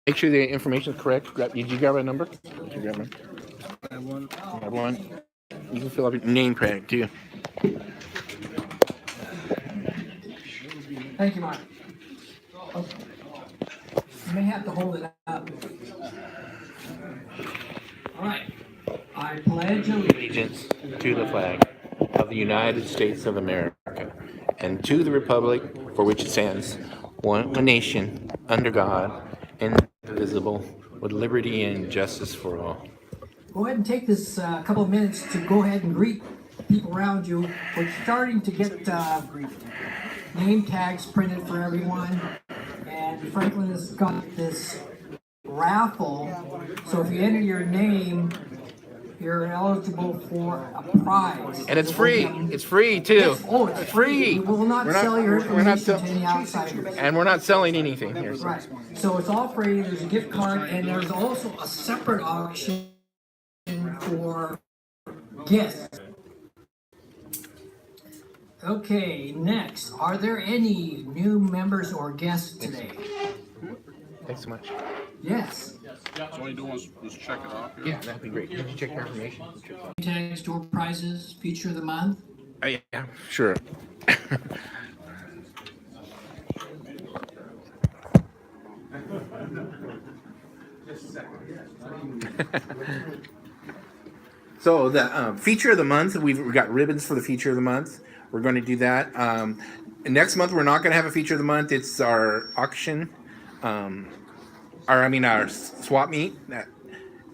Make sure the information is correct. Did you grab a number? Did you grab one? I have one. You can fill up your name tag too. Thank you, Mark. Okay. You may have to hold it up. All right. I pledge Allegiance to the flag of the United States of America and to the republic for which it stands, one nation, under God, indivisible, with liberty and justice for all. Go ahead and take this couple of minutes to go ahead and greet people around you. We're starting to get name tags printed for everyone. And Franklin has got this raffle. So if you enter your name, you're eligible for a prize. And it's free. It's free too. Yes. Oh, it's free. We will not sell your information to any outsiders. And we're not selling anything here. Right. So it's all free. There's a gift card, and there's also a separate auction for gifts. Okay, next. Are there any new members or guests today? Thanks so much. Yes. So all you do was check it off. Yeah, that'd be great. Did you check your information? Tags, door prizes, feature of the month. Oh, yeah, sure. So the feature of the month, we've got ribbons for the feature of the month. We're going to do that. Next month, we're not going to have a feature of the month. It's our auction, our swap meet.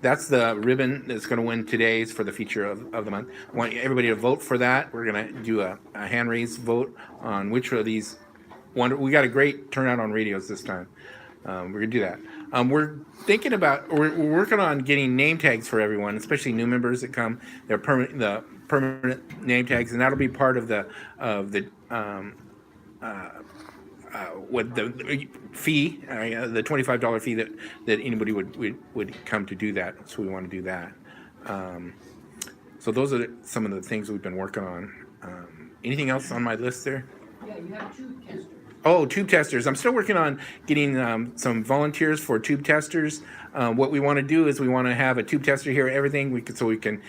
That's the ribbon that's going to win today's for the feature of the month. I want everybody to vote for that. We're going to do a hand raise vote on which of these. We got a great turnout on radios this time. We're going to do that. We're working on getting name tags for everyone, especially new members that come. They're permanent name tags, and that'll be part of the with the fee, the $25 fee that anybody would come to do that. So we want to do that. So those are some of the things we've been working on. Anything else on my list there? Yeah, you have tube testers. Oh, tube testers. I'm still working on getting some volunteers for tube testers. What we want to do is we want to have a tube tester here. Everything we can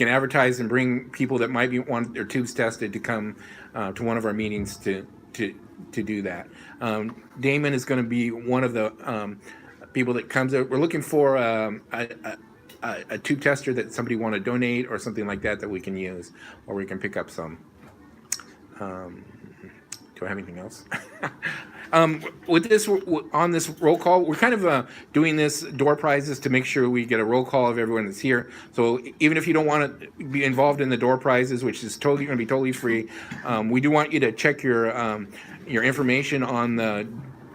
advertise and bring people that might want their tubes tested to come to one of our meetings to do that. Damon is going to be one of the people that comes out. We're looking for a tube tester that somebody want to donate or something like that we can use, or we can pick up some. Do I have anything else? With this, on this roll call, we're kind of doing this door prizes to make sure we get a roll call of everyone that's here. So even if you don't want to be involved in the door prizes, which is going to be totally free, we do want you to check your information on the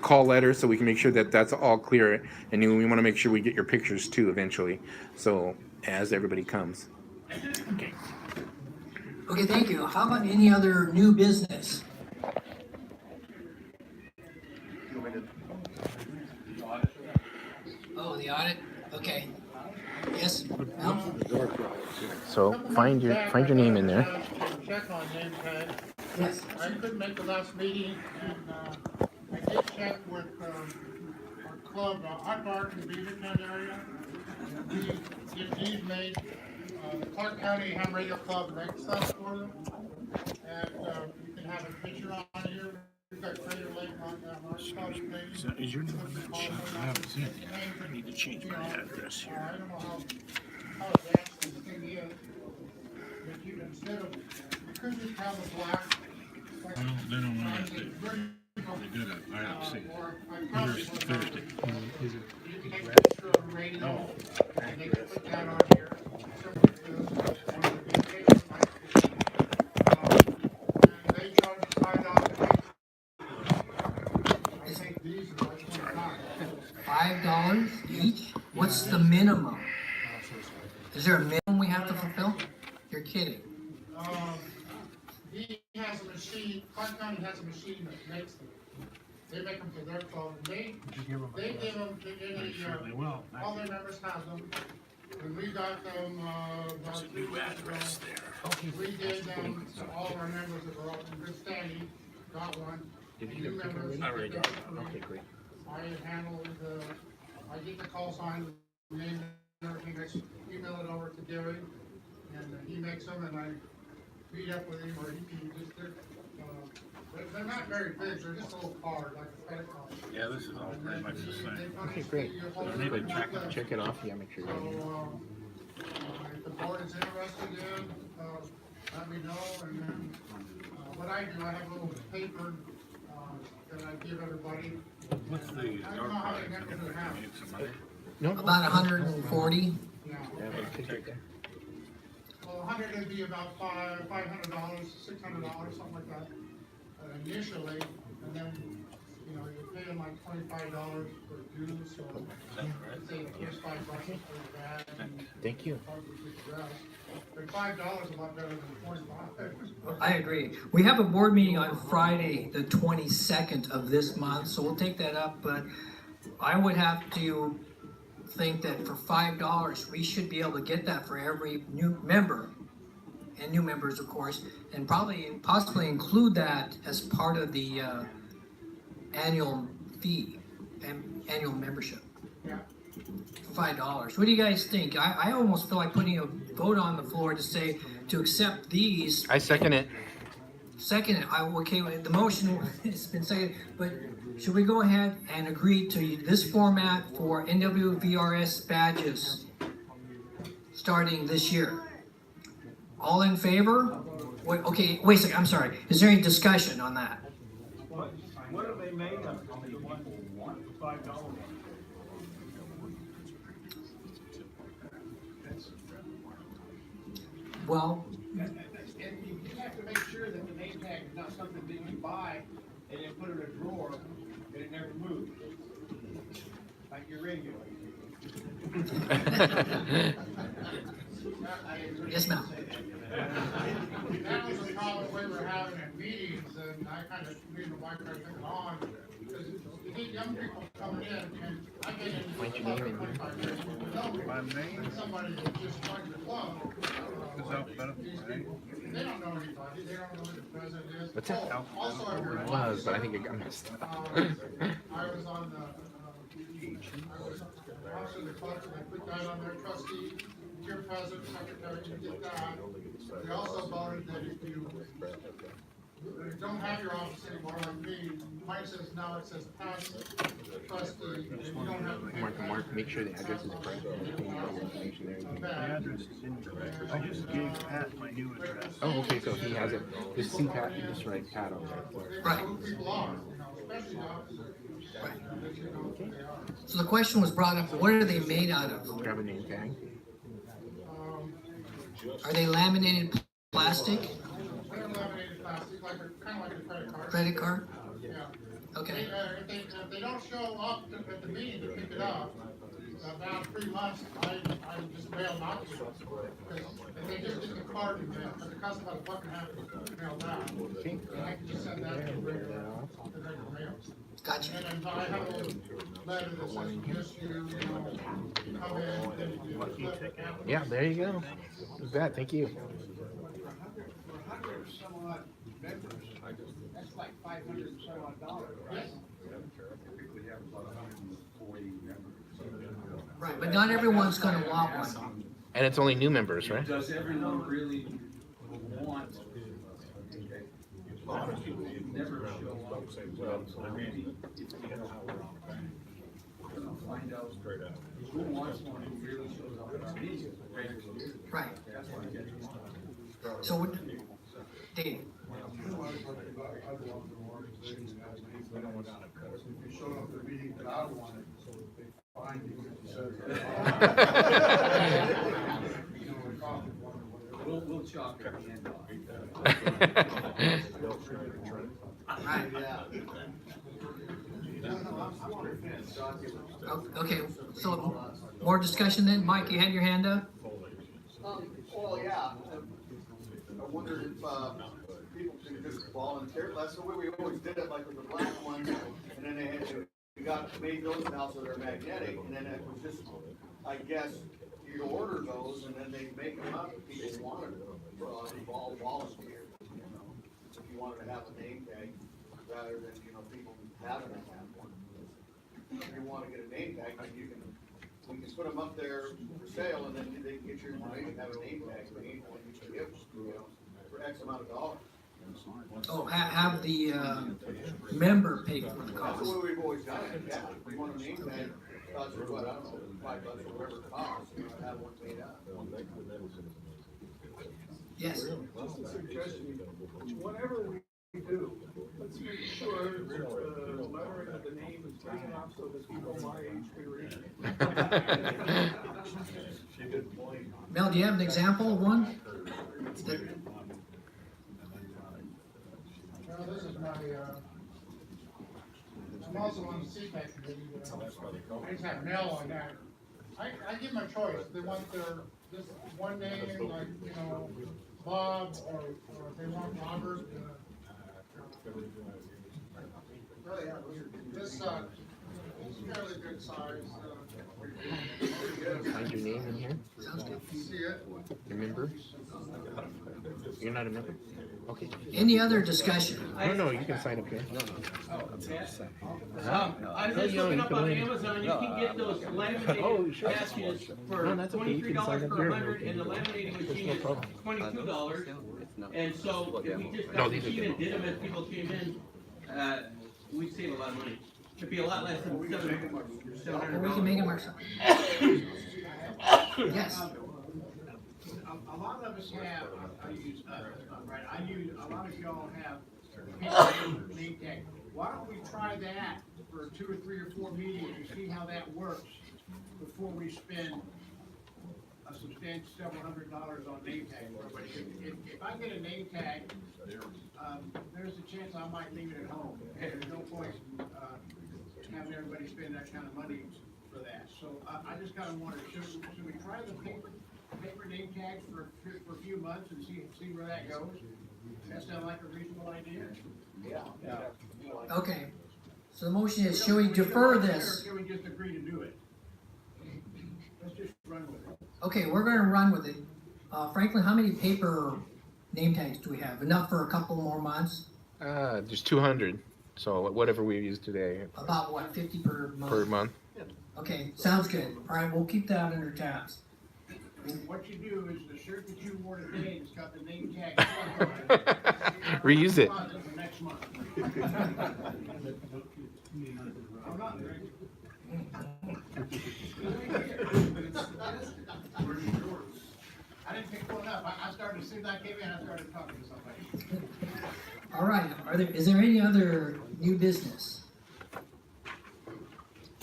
call letter so we can make sure that that's all clear. And we want to make sure we get your pictures too eventually. So as everybody comes. Okay. Okay, thank you. How about any other new business? Oh, the audit? Okay. Yes? No? So find your name in there. Check on name tag. Yes. I couldn't make the last meeting, and I did check with our club, Park in the Beaverton area. We get these made. The Clark County Ham Radio Club makes stuff for them, and you can have a picture on here. We've got Crater Lake on our club page. So is your name on that sheet? I haven't seen it yet. I need to change my address I here. don't know how advanced this thing is, but you instead of, you could just have a black. Like, Well, they don't want to. They did it. I haven't seen it. or I probably Here's would Thursday. You can take a picture of a radio, and they can put that on here. Similar to one of the big papers, and they charge $5 I think these are like $25. $5 each? What's the minimum? Is there a minimum we have to fulfill? You're kidding. He has a machine, Clark County has a machine that makes them. They make them for their phone. They give them Well, all their members have them. And we got them, about 3 weeks ago. We did them to all of our members that were up in good standing, got one. New members. I already got it. Okay, great. I handled I get the call sign, the name and everything, I email it over to Gary, and he makes them, and I meet up with him, or he can just, they're not very big, they're just a little card, like a credit card. Yeah, this is all pretty much the same. Okay, great. Maybe Check it off. Yeah, make sure. So, if the board is interested in, let me know, and then, what I do, I have a little paper, that I give everybody. What's the I don't know how many yard members we have. price? Need some money? No. About 140. Yeah. Yeah, but take it. Well, 100 would be about $500, $600, something like that, initially, and then, you know, you're paying like $25 for dues, so let's say the first $5 is for that, and Thank you. probably the rest. But $5 is a lot better than 25. I agree. We have a board meeting on Friday, the 22nd of this month, so we'll take that up, but I would have to think that for $5, we should be able to get that for every new member, and new members, of course, and possibly include that as part of the annual fee, annual membership. Yeah. $5. What do you guys think? I almost feel like putting a vote on the floor to say, to accept these. I second it. Second, okay, the motion has been seconded, but should we go ahead and agree to this format for NWVRS badges starting this year? All in favor? Wait, okay, wait a second, I'm sorry. Is there any discussion on that? What are they made of? $5. Well, And you just have to make sure that the name tag is not something that you buy and then put it in a drawer and it never moves. Like your radio. yes, ma'am. That was the problem we were having in meetings, and I kind of, me and my wife tried to take it on, because you get young people coming in, and I get in What's the your club name for and 25 years, My name and somebody that just joined the club. is alphabetical, These right? people, they don't know anybody, they don't know who the president is. What's that? Oh, also, if you're It an was, but I think officer, it got messed up. I was on the, I was officer of the club, and I put that on their trustee, your president, secretary, you get that. They also voted that if you don't have your office anymore like me, mine says now it says past trustee, and you don't have to pay Mark, make sure the address is correct. Information there. The address is incorrect. I just gave Pat my new address. Oh, okay, so he has it. Just see Pat, you just write Pat on there. Right. Who people are, you know, especially the officers. That you know who they are. So the question was brought up, what are they made out of? Grab a name tag. Are they laminated plastic, They're laminated plastic, like a, kind of like a credit card. credit card? Yeah. Okay, If they don't show up at the meeting to pick it up, about 3 months, I just mail them out to them. Because if they just get the card in the mail, because it costs about $1.50 to mail that. And I can just send that to the regular mail. gotcha. And then I have a little letter that says, just you know, come in, then you do the flip. Yeah, there you go. Who's that? Thank you. Some odd members, that's like $500 and some odd dollars. Yes. Right, but not everyone's gonna want one. And it's only new members, right? Does everyone really want? A lot of people never show up. Well, Randy, find out who wants one who really shows up at our meetings regularly. Right. That's what I get. So, Dave, If you showed up at a meeting that I wanted, so they find you. We'll chalk it at the end off. right, okay, so more discussion then? Mike, you had your hand up? Well, yeah, I wondered if, people can just volunteer, that's the way we always did it, like with the black ones, and then we made those now so they're magnetic, and then it was just, I guess, you order those, and then they make them up if people wanted them, all volunteer. If you wanted to have a name tag, rather than, people having to have one. If you wanna get a name tag, then you can put them up there for sale, and then they can get your information, have a name tag, for any point you can give, for X amount of dollars. Oh, have the, member pay for the That's cost. the way we've always done it, yeah, we want a name tag, costs us what, I don't know, $5 or whatever it costs, have one made up. Yes, Suggestion, whatever we do, let's make sure that the lettering of the name is big enough so that people my age can read it. Mel, do you have an example of one? Well, this is my, I'm also on the CPAC committee, I just have Mel on that. I give them a choice, they want their, just one name, like, you know, Bob, or if they want Robert, this, it's fairly good size, Find your name in here. see it? Your member? You're not a member? Okay. Any other discussion? No, you can sign up here. I was just looking up on Amazon, you can get those laminated baskets for $23 per 100, and the laminating machine is $22. And so if we just got the machine and did them as people came in, we'd save a lot of money. It'd be a lot less than Or we can $700. make them ourselves. Yes, A lot of us have, I use, right, I use, a lot of y'all have name tag. Why don't we try that for 2 or 3 or 4 meetings and see how that works before we spend a substantial several $100s on name tag for everybody? If I get a name tag, there's a chance I might leave it at home. There's no point, having everybody spend that kind of money for that. So I just kind of wondered, should we try the paper name tags for a few months and see where that goes? That sound like a reasonable idea? okay. So the motion is, should we defer this? Or should we just agree to do it? Let's just run with it. Okay, we're gonna run with it. Franklin, how many paper name tags do we have? Enough for a couple more months? There's 200. So whatever we use today About what, 50 per month? per month. Okay, sounds good. All right, we'll keep that under tabs. What you do is the shirt that you wore today that's got the name tag. Reuse it. For next month. I'm not very. I didn't pick one up. I started, as soon as I came in, I started talking to somebody. All right, is there any other new business?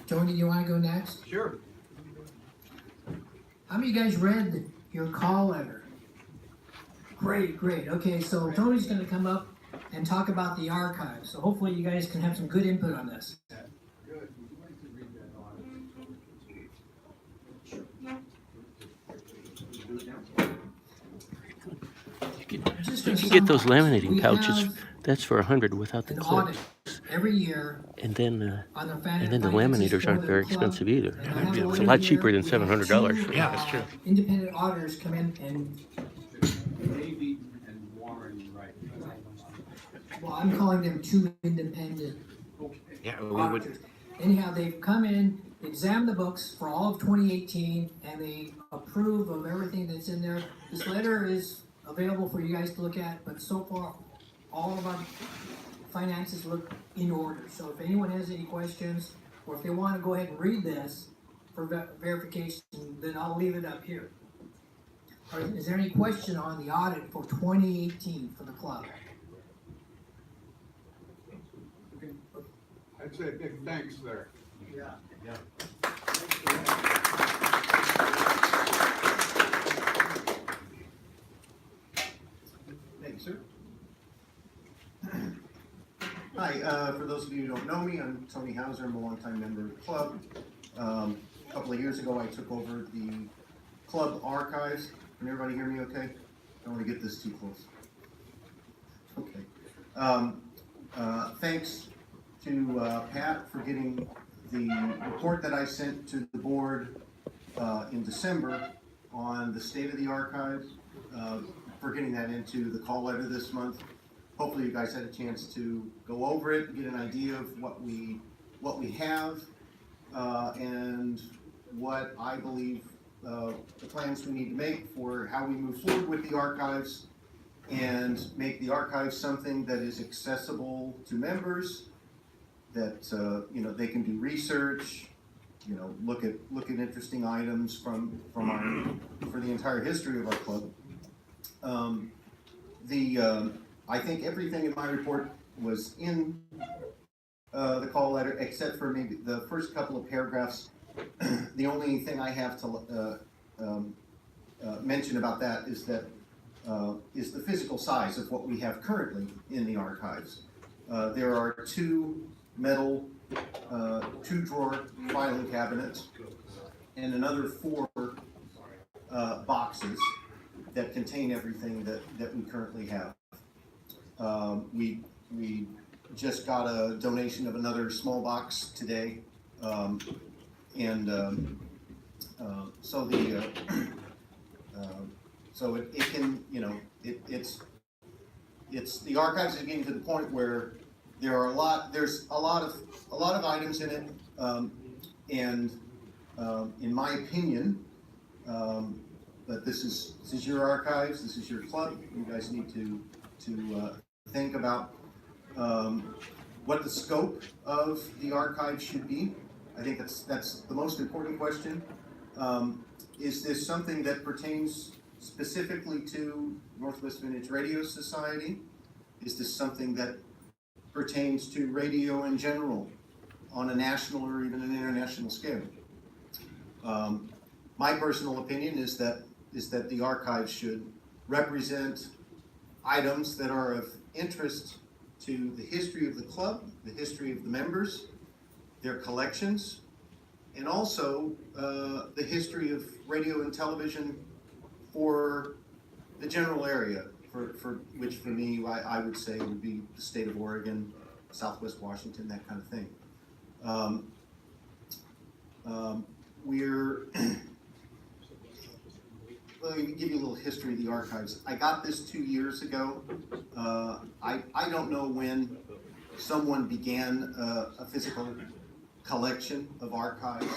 Tony, do you wanna go next? Sure. How many of you guys read your call letter? Great, great. Okay, so Tony's gonna come up and talk about the archives. So hopefully you guys can have some good input on this. You can get those laminating pouches. That's for $100 without the An audit clips. every year And then on their the laminators aren't very expensive either. It's a lot cheaper than $700. Yeah, that's true. Independent auditors come in and, Davey and Warren, right. well, I'm calling them two independent Yeah, we would. auditors. Anyhow, they've come in, examined the books for all of 2018, and they approve of everything that's in there. This letter is available for you guys to look at, but so far, all of our finances look in order. So if anyone has any questions, or if they want to go ahead and read this for verification, then I'll leave it up here. All right, is there any question on the audit for 2018 for the club? I'd say a big thanks there. Thank you, sir. Hi, for those of you who don't know me, I'm Tony Hauser. I'm a longtime member of the club. A couple of years ago, I took over the club archives. Can everybody hear me okay? Don't want to get this too close. Okay. Thanks to Pat for getting the report that I sent to the board in December on the state of the archives, for getting that into the call letter this month. Hopefully you guys had a chance to go over it, get an idea of what we have, and what I believe the plans we need to make for how we move forward with the archives and make the archives something that is accessible to members, that you know, they can do research, you know, look at interesting items from for the entire history of our club. I think everything in my report was in the call letter, except for maybe the first couple of paragraphs. The only thing I have to mention about that is the physical size of what we have currently in the archives. There are two metal, two-drawer filing cabinets and another 4 boxes that contain everything that we currently have. We just got a donation of another small box today, so it can, you know, it's the archives are getting to the point where there's a lot of items in it, and in my opinion, but this is your archives, this is your club. You guys need to think about what the scope of the archive should be. I think that's the most important question. Is this something that pertains specifically to Northwest Vintage Radio Society? Is this something that pertains to radio in general on a national or even an international scale? My personal opinion is that the archive should represent items that are of interest to the history of the club, the history of the members, their collections, and also the history of radio and television for the general area, for which for me, I would say would be the state of Oregon, Southwest Washington, that kind of thing. Let me give you a little history of the archives. I got this 2 years ago. I don't know when someone began a physical collection of archives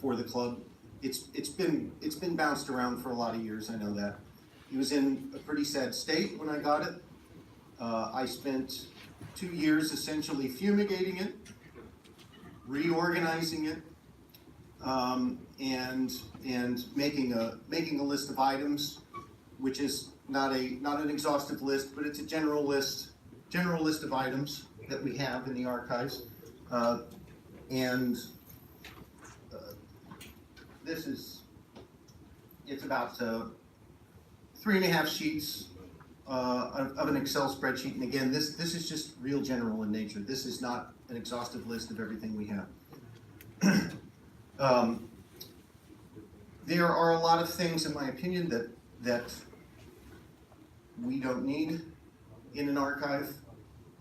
for the club. It's been bounced around for a lot of years. I know that. It was in a pretty sad state when I got it. I spent 2 years essentially fumigating it, reorganizing it, and making a list of items, which is not an exhaustive list, but it's a general list of items that we have in the archives. It's about 3.5 sheets of an Excel spreadsheet. And again, this is just real general in nature. This is not an exhaustive list of everything we have. There are a lot of things, in my opinion, that we don't need in an archive.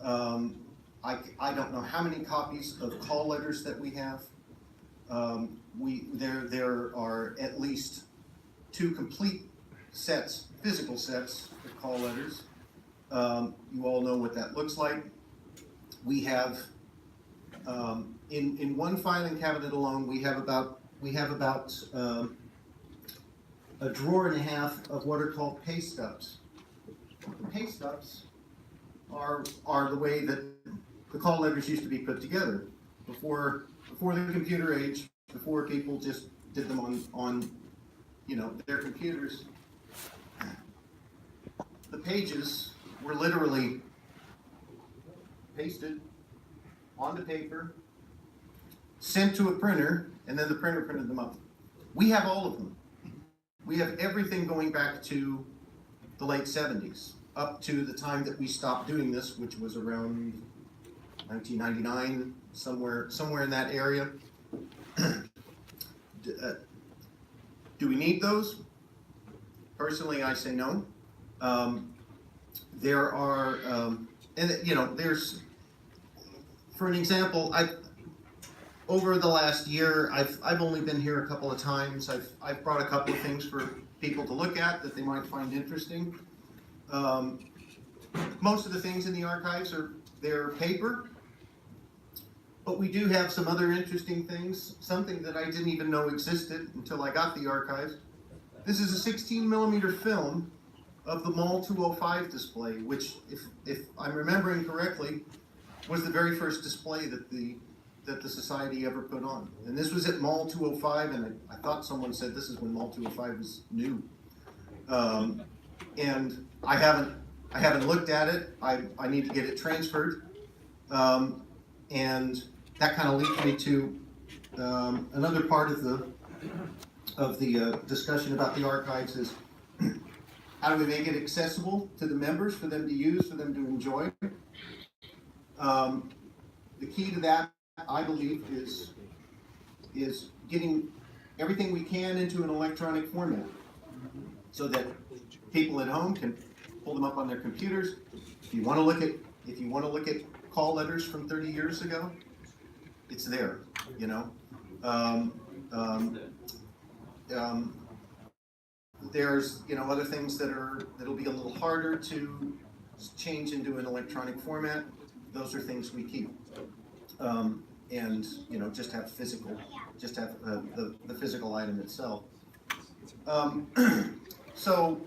I don't know how many copies of call letters that we have. There are at least 2 complete sets, physical sets of call letters. You all know what that looks like. We have in one filing cabinet alone, we have about a drawer and a half of what are called pay stubs. The pay stubs are the way that the call letters used to be put together before the computer age, before people just did them on their computers. The pages were literally pasted onto paper, sent to a printer, and then the printer printed them up. We have all of them. We have everything going back to the late 70s, up to the time that we stopped doing this, which was around 1999, somewhere in that area. Do we need those? Personally, I say no. There are, there's, for an example, over the last year, I've only been here a couple of times. I've brought a couple of things for people to look at that they might find interesting. Most of the things in the archives they're paper. But we do have some other interesting things, something that I didn't even know existed until I got the archives. This is a 16mm film of the Mall 205 display, which, if I'm remembering correctly, was the very first display that the society ever put on. And this was at Mall 205, and I thought someone said this is when Mall 205 was new. And I haven't looked at it. I need to get it transferred. And that kind of leads me to another part of the discussion about the archives is how do we make it accessible to the members for them to use, for them to enjoy? The key to that, I believe, is getting everything we can into an electronic format so that people at home can pull them up on their computers. If you want to look at call letters from 30 years ago, it's there, you know. There's, you know, other things that'll be a little harder to change into an electronic format. Those are things we keep. And, you know, just have the physical item itself. So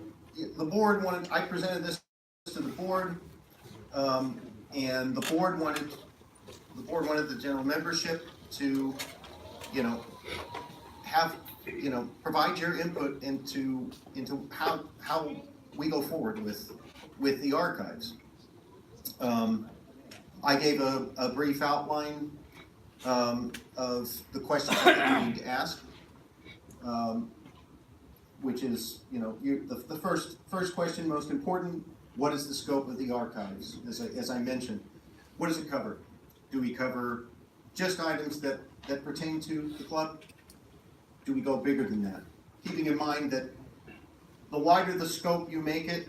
the board I presented this to the board, and the board wanted the general membership to, you know, have, you know, provide your input into how we go forward with the archives. I gave a brief outline of the questions that we need to ask, which is, you know, the first question, most important, what is the scope of the archives? As I mentioned, what does it cover? Do we cover just items that pertain to the club? Do we go bigger than that? Keeping in mind that the wider the scope you make it,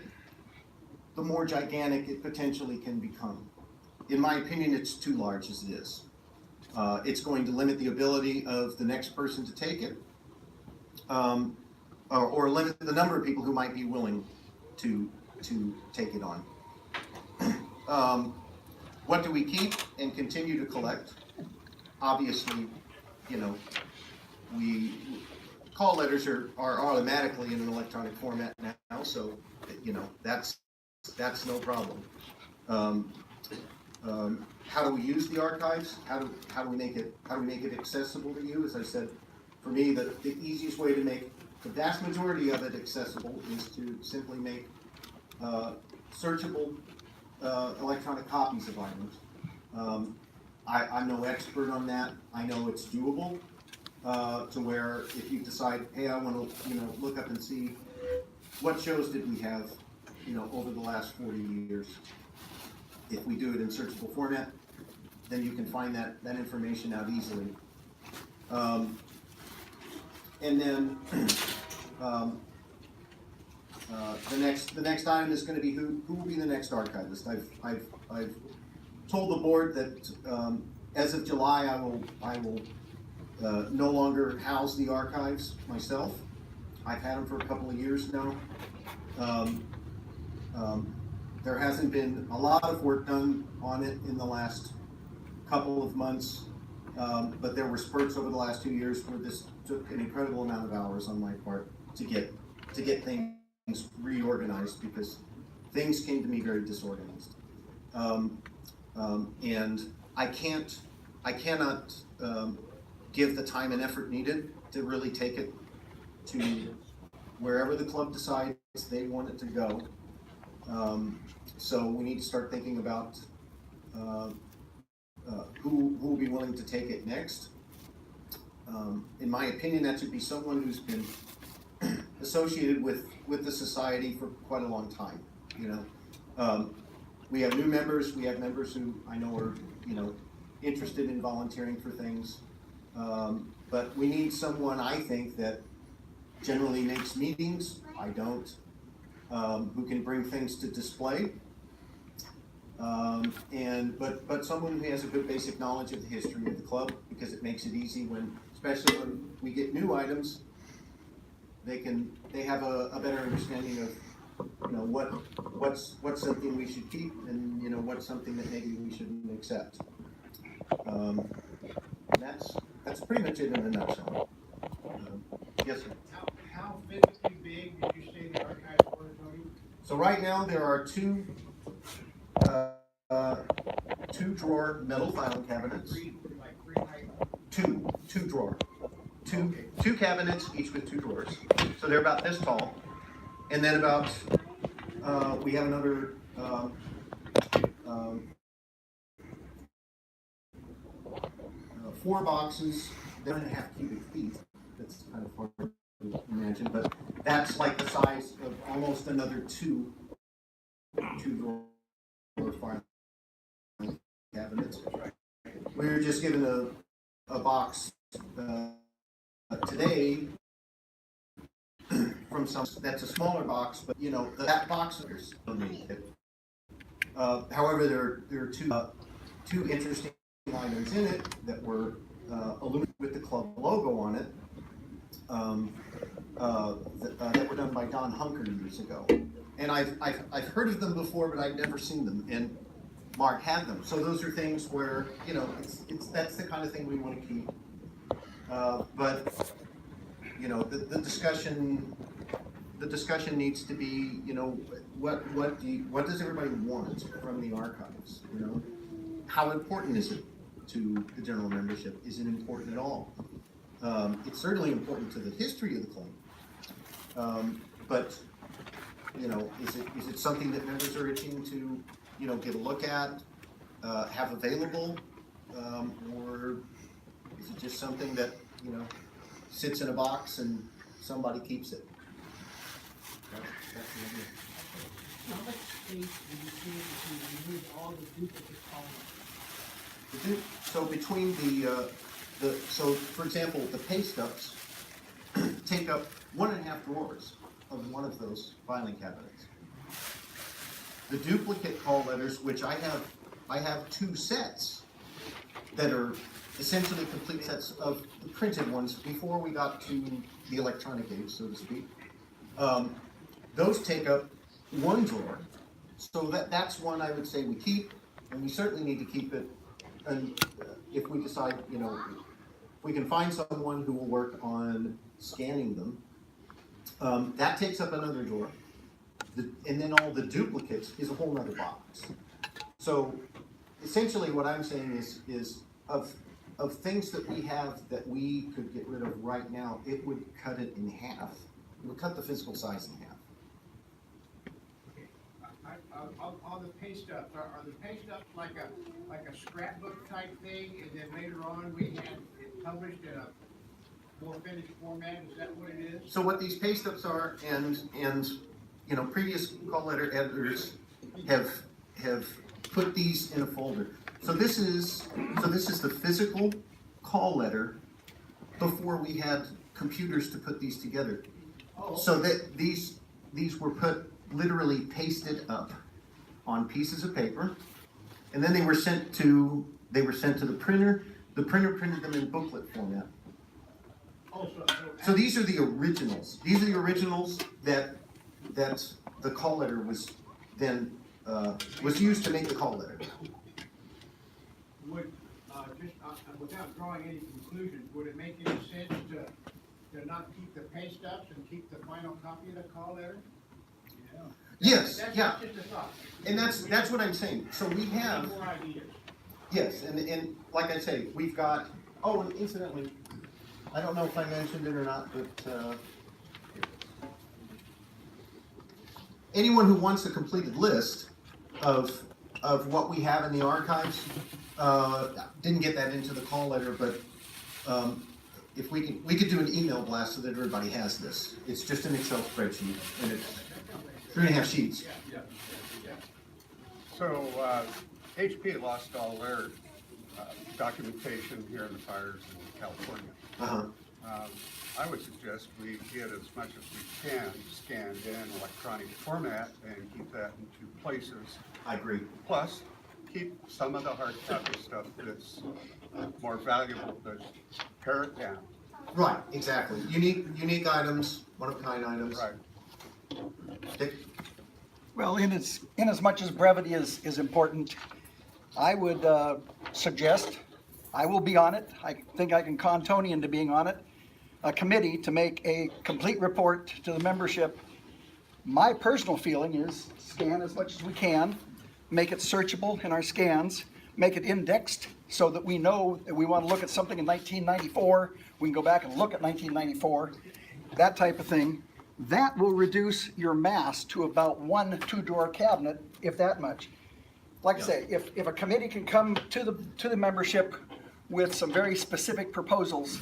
the more gigantic it potentially can become. In my opinion, it's too large as it is. It's going to limit the ability of the next person to take it, or limit the number of people who might be willing to take it on. What do we keep and continue to collect? Obviously, you know, call letters are automatically in an electronic format now, so, you know, that's no problem. How do we use the archives? How do we make it accessible to you? As I said, for me, the easiest way to make the vast majority of it accessible is to simply make searchable electronic copies of items. I'm no expert on that. I know it's doable to where if you decide, hey, I want to, you know, look up and see what shows did we have, you know, over the last 40 years. If we do it in searchable format, then you can find that information out easily. And then the next item is going to be who will be the next archivist. I've told the board that as of July I will no longer house the archives myself. I've had them for a couple of years now. There hasn't been a lot of work done on it in the last couple of months, but there were spurts over the last 2 years where this took an incredible amount of hours on my part to get things reorganized because things came to me very disorganized, and I cannot give the time and effort needed to really take it to wherever the club decides they want it to go. So we need to start thinking about who will be willing to take it next. In my opinion, that should be someone who's been associated with the society for quite a long time. You know, we have new members. We have members who I know are, you know, interested in volunteering for things. But we need someone, I think, that generally makes meetings. I don't. Who can bring things to display, but someone who has a good basic knowledge of the history of the club, because it makes it easy especially when we get new items, they have a better understanding of, you know, what's something we should keep and, you know, what's something that maybe we shouldn't accept. that's pretty much it in a nutshell. Yes, sir. How physically big did you say the archives were, Tony? So right now, there are two drawer metal filing cabinets. Like three height? Two drawer. Two cabinets, each with two drawers. So they're about this tall. And then about, we have another, 4 boxes, 1.5 cubic feet. That's kind of hard to imagine, but that's like the size of almost another two drawer filing cabinets. We were just given a box today from some, that's a smaller box, but you know, that box is underneath it. However, there are two interesting items in it that were illuminated with the club logo on it, that were done by Don Hunker years ago. And I've heard of them before, but I'd never seen them, and Mark had them. So those are things where, you know, that's the kind of thing we want to keep. But you know, the discussion needs to be, you know, what does everybody want from the archives? You know, how important is it to the general membership? Is it important at all? It's certainly important to the history of the claim, but you know, is it something that members are itching to, you know, get a look at, have available, or is it just something that, you know, sits in a box and somebody keeps it? That's the idea. How much space do you see if you remove all the duplicate columns? So between so for example, the pay stubs take up 1.5 drawers of one of those filing cabinets. The duplicate call letters, which I have 2 sets that are essentially complete sets of the printed ones before we got to the electronic age, so to speak. Those take up 1 drawer. So that's one I would say we keep, and we certainly need to keep it. And if we decide, you know, we can find someone who will work on scanning them, that takes up another drawer. And then all the duplicates is a whole other box. So essentially what I'm saying is of things that we have that we could get rid of right now, it would cut it in half. It would cut the physical size in half. On the pay stubs, are the pay stubs like a scrapbook type thing, and then later on we had it published in a more finished format? Is that what it is? So what these pay stubs are, and you know, previous call letter editors have put these in a folder. So this is the physical call letter before we had computers to put these together. Oh, okay. So that these were literally pasted up on pieces of paper, and then they were sent to the printer. The printer printed them in booklet format. Oh, So these are the originals. These are the originals that the call letter was then was used to make the call letter. Would, without drawing any conclusions, would it make any sense to not keep the pay stubs and keep the final copy of the call letter? Yes, That's yeah, just a thought. and that's what I'm saying. So we have, More ideas. yes, and like I say, we've got. Oh, and incidentally, I don't know if I mentioned it or not, but anyone who wants a completed list of what we have in the archives, didn't get that into the call letter, but if we could do an email blast so that everybody has this. It's just an Excel spreadsheet, and it's 3.5 sheets. So, HP lost all their documentation here in the fires in California. I would suggest we get as much as we can scanned in electronic format and keep that in 2 places. I agree. Plus, keep some of the hard copy stuff that's more valuable, but pare it down. Right, exactly. Unique items, one-of-a-kind items. Right. Dick? Well, in as much as brevity is important, I would suggest I will be on it. I think I can con Tony into being on it. A committee to make a complete report to the membership. My personal feeling is scan as much as we can, make it searchable in our scans, make it indexed so that we know that we want to look at something in 1994, we can go back and look at 1994, that type of thing. That will reduce your mass to about 1 2-drawer cabinet, if that much. Like I say, if a committee can come to the membership with some very specific proposals,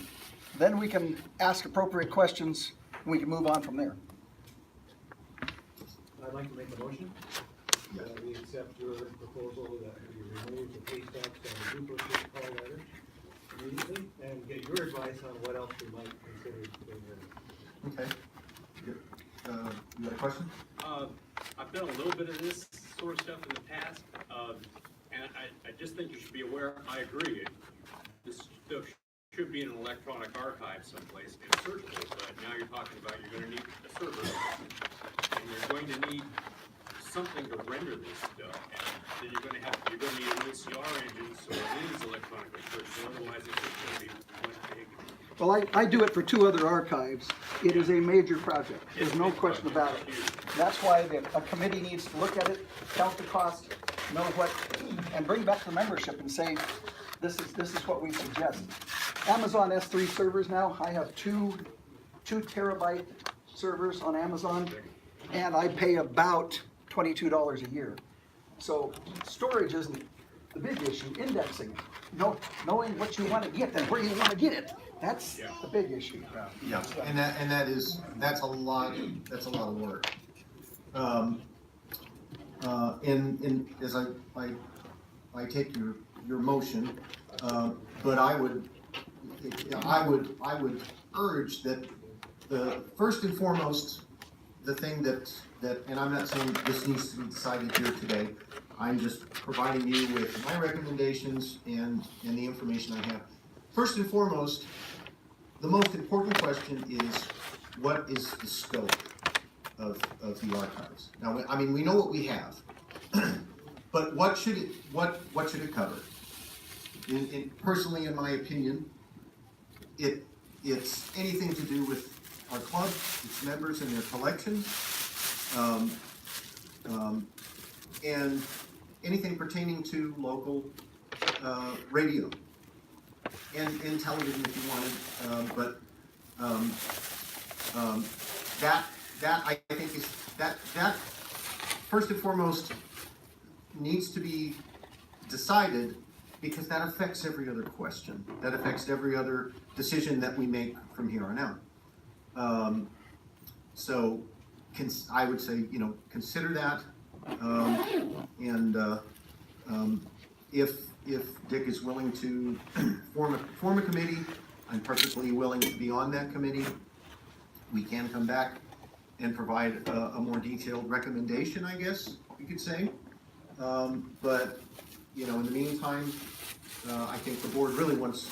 then we can ask appropriate questions and we can move on from there. I'd like to make a motion. We accept your proposal that we remove the pay stubs and the duplicate call letters immediately, and get your advice on what else we might consider doing there. Okay. You got a question? I've done a little bit of this sort of stuff in the past, and I just think you should be aware, I agree, this stuff should be in an electronic archive someplace and searchable, but now you're talking about you're gonna need a server, and you're going to need something to render this stuff, and then you're gonna need an OCR engine, so it is electronically searchable, otherwise it's just gonna be one big. Well, I do it for 2 other archives. It is a major project. There's no question about it. That's why a committee needs to look at it, count the cost, know what, and bring back the membership and say, this is what we suggest. Amazon S3 servers now, I have 2 terabyte servers on Amazon, and I pay about $22 a year. So storage isn't the big issue, indexing, knowing what you want to get and where you want to get it. That's the big issue. Yeah, and that's a lot of work. And as I take your motion, but I would urge that the first and foremost, the thing that, and I'm not saying this needs to be decided here today, I'm just providing you with my recommendations and the information I have. First and foremost, the most important question is, what is the scope of the archives? Now, I mean, we know what we have, but what should it cover? Personally, in my opinion, it's anything to do with our club, its members and their collections, and anything pertaining to local radio and television if you wanted, but that I think is that first and foremost needs to be decided, because that affects every other question. That affects every other decision that we make from here on out. So I would say, consider that, and if Dick is willing to form a committee, I'm perfectly willing to be on that committee. We can come back and provide a more detailed recommendation, I guess you could say. But in the meantime, I think the board really wants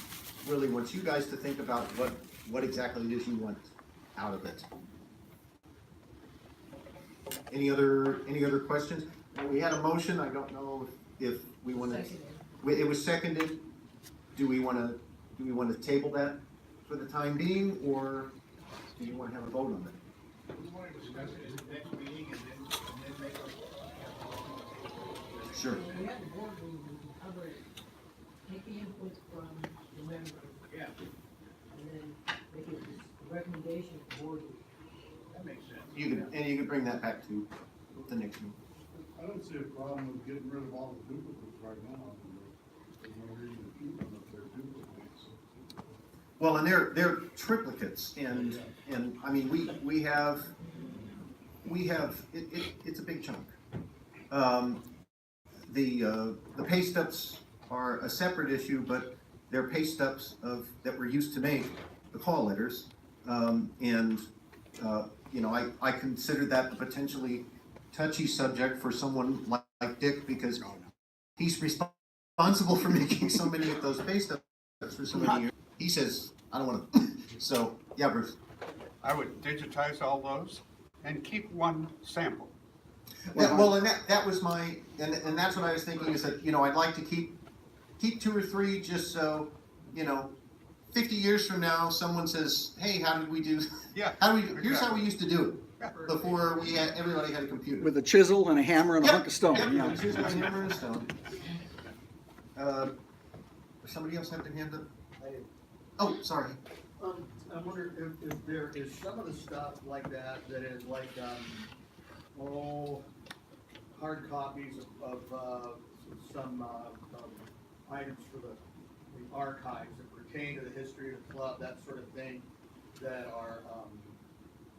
you guys to think about what exactly it is you want out of it. Any other questions? Well, we had a motion. I don't know if we want to. It was seconded. Do we want to table that for the time being, or do you want to have a vote on it? We want to discuss it at the next meeting and then make a. Sure. We had the board meeting, we can cover it, take the input from the member. Yeah. And then make it a recommendation to the board. That makes sense. You can bring that back to the next meeting. I don't see a problem with getting rid of all the duplicates right now. There's no reason to keep them if they're duplicates. Well, and they're triplicates, and I mean we have it's a big chunk. The pay stubs are a separate issue, but they're pay stubs that were used to make the call letters, and I consider that a potentially touchy subject for someone like Dick, because he's responsible for making so many of those pay stubs for so many years. He says, I don't want to. So, yeah, Bruce. I would digitize all those and keep one sample. Well, and that was my, and that's what I was thinking, is that, I'd like to keep 2 or 3 just so you know, 50 years from now, someone says, hey, how did we do? Yeah. Here's how we used to do it before everybody had a computer. With a chisel and a hammer and a Yep. hunk of stone, Yep. yeah. Chisel, hammer, and stone. Does somebody else have their hand up? Oh, sorry. I wonder if there is some of the stuff like that is like, hard copies of some items for the archives that pertain to the history of the club, that sort of thing, that are,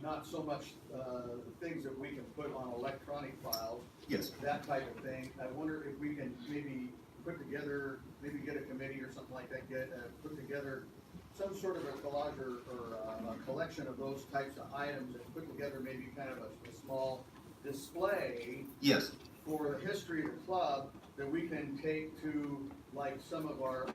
not so much, the things that we can put on electronic files. Yes. That type of thing. I wonder if we can maybe put together, maybe get a committee or something like that, put together some sort of a collage or a collection of those types of items and put together maybe kind of a small display. Yes. For the history of the club that we can take to like some of our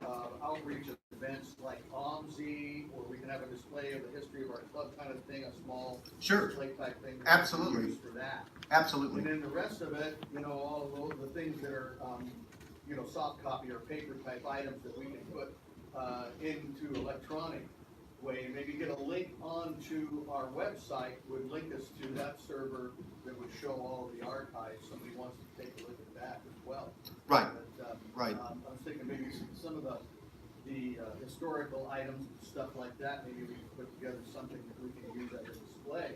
outreach events like OMSI, or we can have a display of the history of our club kind of thing, a small Sure. display type thing. Absolutely. Use for that. Absolutely. And then the rest of it, you know, all of those, the things that are, you know, soft copy or paper type items that we can put into electronic way, and maybe get a link onto our website, would link us to that server that would show all of the archives. Somebody wants to take a look at that as well. Right. But, Right. I was thinking maybe some of the historical items and stuff like that, maybe we can put together something that we can use as a display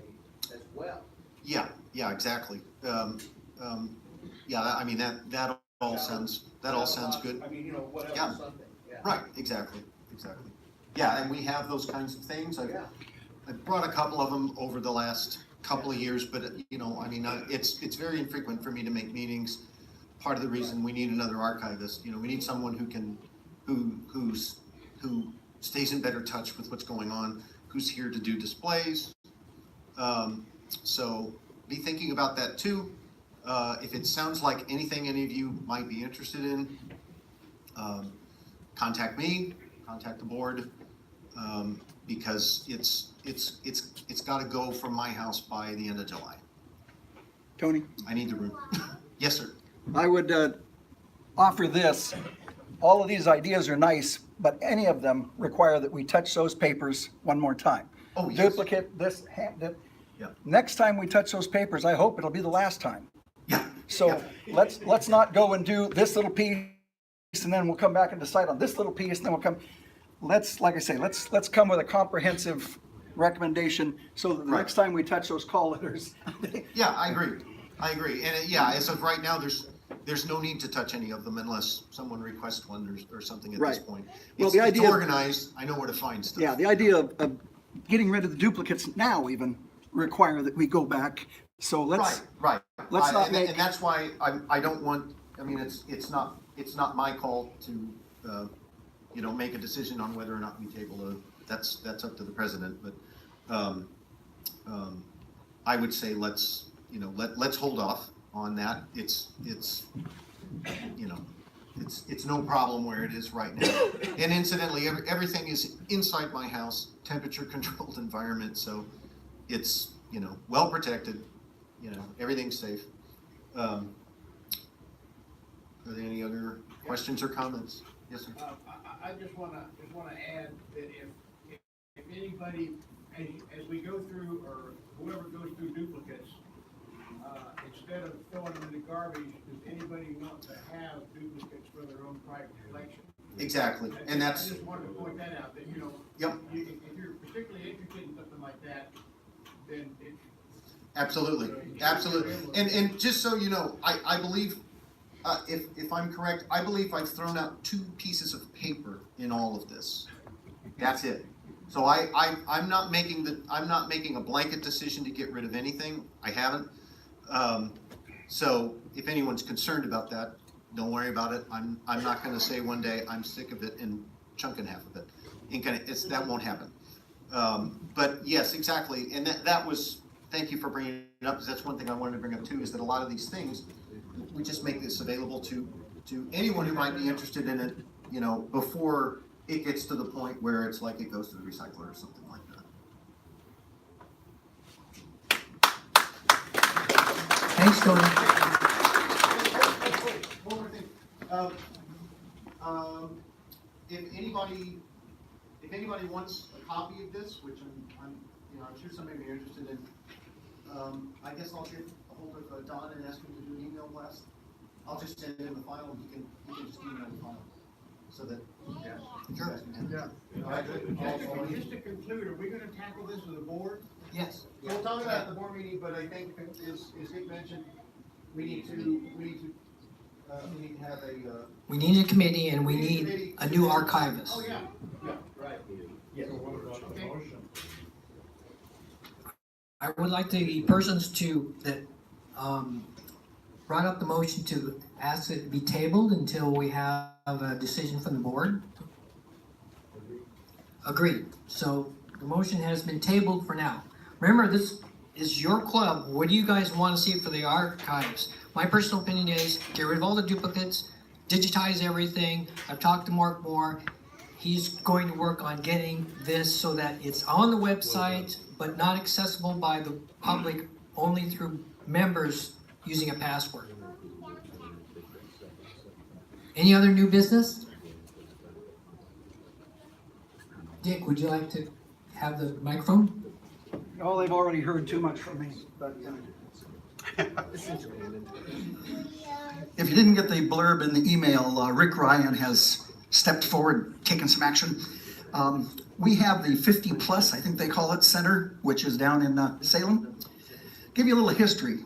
as well. Yeah, exactly. Yeah, I mean, that all sounds good. I mean, you know, whatever, Yeah. something, yeah. Right, exactly. Yeah, and we have those kinds of things. I've brought a couple of them over the last couple of years, but you know, I mean, it's very infrequent for me to make meetings. Part of the reason we need another archivist, you know, we need someone who stays in better touch with what's going on, who's here to do displays. So be thinking about that too. If it sounds like anything any of you might be interested in, contact me, contact the board, because it's got to go from my house by the end of July. Tony? I need the room. Yes, sir. I would offer this. All of these ideas are nice, but any of them require that we touch those papers one more time. Oh, yes. Duplicate this. Yeah. Next time we touch those papers, I hope it'll be the last time. Yeah. So let's not go and do this little piece and then we'll come back and decide on this little piece and then we'll come. Like I say, let's come with a comprehensive recommendation so that the next time we touch those call letters. Yeah, I agree. And as of right now, there's no need to touch any of them unless someone requests one or something at this point. Well, It's organized. I know where to find stuff. Yeah, the idea of getting rid of the duplicates now even require that we go back. So let's Right. Let's not make. And that's why I don't want. I mean, it's not my call to make a decision on whether or not we table a. That's up to the president. But I would say let's hold off on that. It's no problem where it is right now. And incidentally, everything is inside my house, temperature controlled environment, so it's well protected. Everything's safe. Are there any other questions or comments? Yes, sir. I just wanna add that if anybody, as we go through, or whoever goes through duplicates, instead of throwing them in the garbage, does anybody want to have duplicates for their own private collection? Exactly, and that's. I just wanted to point that out, that, Yep. if you're particularly interested in something like that, then it. Absolutely. And just so you know, I believe, if I'm correct, I believe I've thrown out 2 pieces of paper in all of this. That's it. So I'm not making a blanket decision to get rid of anything. I haven't. So if anyone's concerned about that, don't worry about it. I'm not going to say one day I'm sick of it and chunking half of it. That won't happen. But yes, exactly. And that was. Thank you for bringing it up, because that's one thing I wanted to bring up too, is that a lot of these things, we just make this available to anyone who might be interested in it, before it gets to the point where it's like it goes to the recycler or something like that. Thanks, Tony. One more thing. If anybody if anybody wants a copy of this, which I'm sure somebody may be interested in, I guess I'll get a hold of Don and ask him to do an email blast. I'll just send him the file and he can just email the file. So that, yeah. Sure. Yeah. All right, good. Just to conclude, are we gonna tackle this with the board? Yes. We'll talk about it at the board meeting, but I think, as Dick mentioned, we need to have a, We need a committee and we need a new archivist. Oh, yeah. yeah, right. Yes. So what about the motion? I would like the persons that brought up the motion to ask it to be tabled until we have a decision from the board. Agreed. So the motion has been tabled for now. Remember, this is your club. What do you guys want to see for the archives? My personal opinion is get rid of all the duplicates, digitize everything. I've talked to Mark Moore. He's going to work on getting this so that it's on the website, but not accessible by the public, only through members using a password. Any other new business? Dick, would you like to have the microphone? Oh, they've already heard too much from me, but if you didn't get the blurb in the email, Rick Ryan has stepped forward, taken some action. We have the 50 plus, I think they call it, center, which is down in Salem. Give you a little history.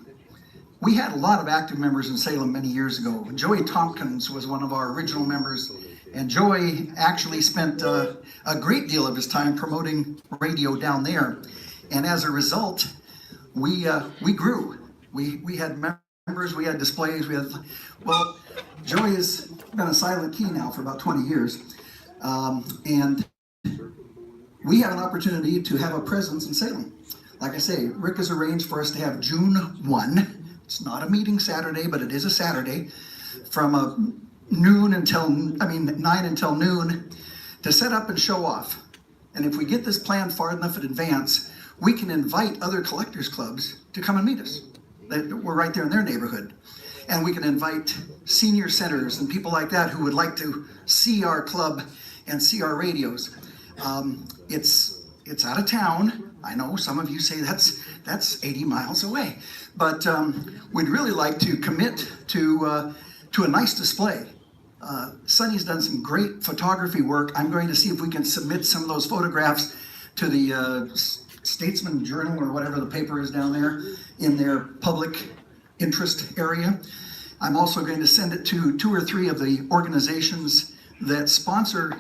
We had a lot of active members in Salem many years ago. Joey Tompkins was one of our original members, and Joey actually spent a great deal of his time promoting radio down there. And as a result, we grew. We had members, we had displays, well, Joey has been a silent key now for about 20 years. And we have an opportunity to have a presence in Salem. Like I say, Rick has arranged for us to have June 1. It's not a meeting Saturday, but it is a Saturday from 9 until noon to set up and show off. And if we get this planned far enough in advance, we can invite other collectors clubs to come and meet us. We're right there in their neighborhood. And we can invite senior centers and people like that who would like to see our club and see our radios. It's out of town. I know some of you say that's 80 miles away, but we'd really like to commit to a nice display. Sonny's done some great photography work. I'm going to see if we can submit some of those photographs to the Statesman Journal or whatever the paper is down there in their public interest area. I'm also going to send it to 2 or 3 of the organizations that sponsor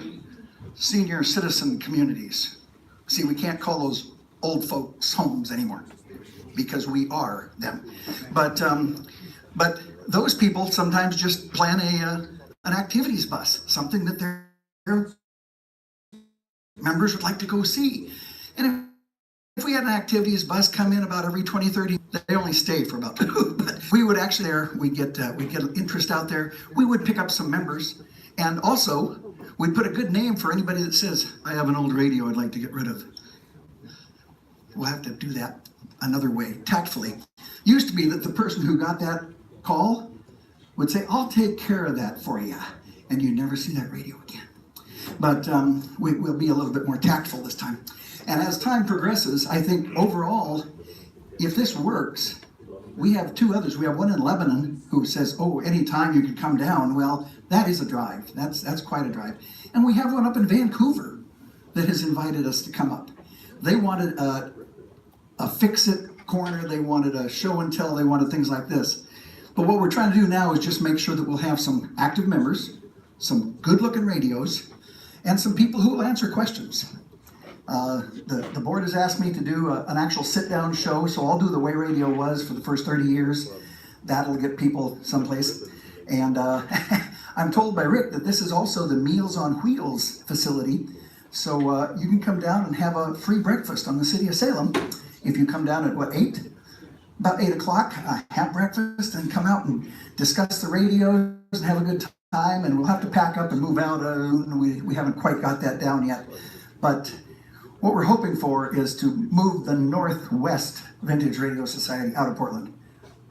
senior citizen communities. See, we can't call those old folks' homes anymore because we are them. But those people sometimes just plan an activities bus, something that their members would like to go see. And if we had an activities bus come in about every 20, 30, they only stay for about 2, but we would actually we'd get interest out there. We would pick up some members, and also we'd put a good name for anybody that says, I have an old radio I'd like to get rid of. We'll have to do that another way, tactfully. Used to be that the person who got that call would say, I'll take care of that for you, and you never see that radio again. But we'll be a little bit more tactful this time. And as time progresses, I think overall, if this works, we have 2 others. We have one in Lebanon who says, oh, anytime you can come down. Well, that is a drive. That's quite a drive. And we have one up in Vancouver that has invited us to come up. They wanted a fix-it corner. They wanted a show and tell. They wanted things like this. But what we're trying to do now is just make sure that we'll have some active members, some good-looking radios, and some people who will answer questions. The board has asked me to do an actual sit-down show, so I'll do the way radio was for the first 30 years. That'll get people someplace. And I'm told by Rick that this is also the Meals on Wheels facility, so you can come down and have a free breakfast on the City of Salem if you come down at, 8? About 8 o'clock, have breakfast and come out and discuss the radios and have a good time, and we'll have to pack up and move out. We haven't quite got that down yet. But what we're hoping for is to move the Northwest Vintage Radio Society out of Portland.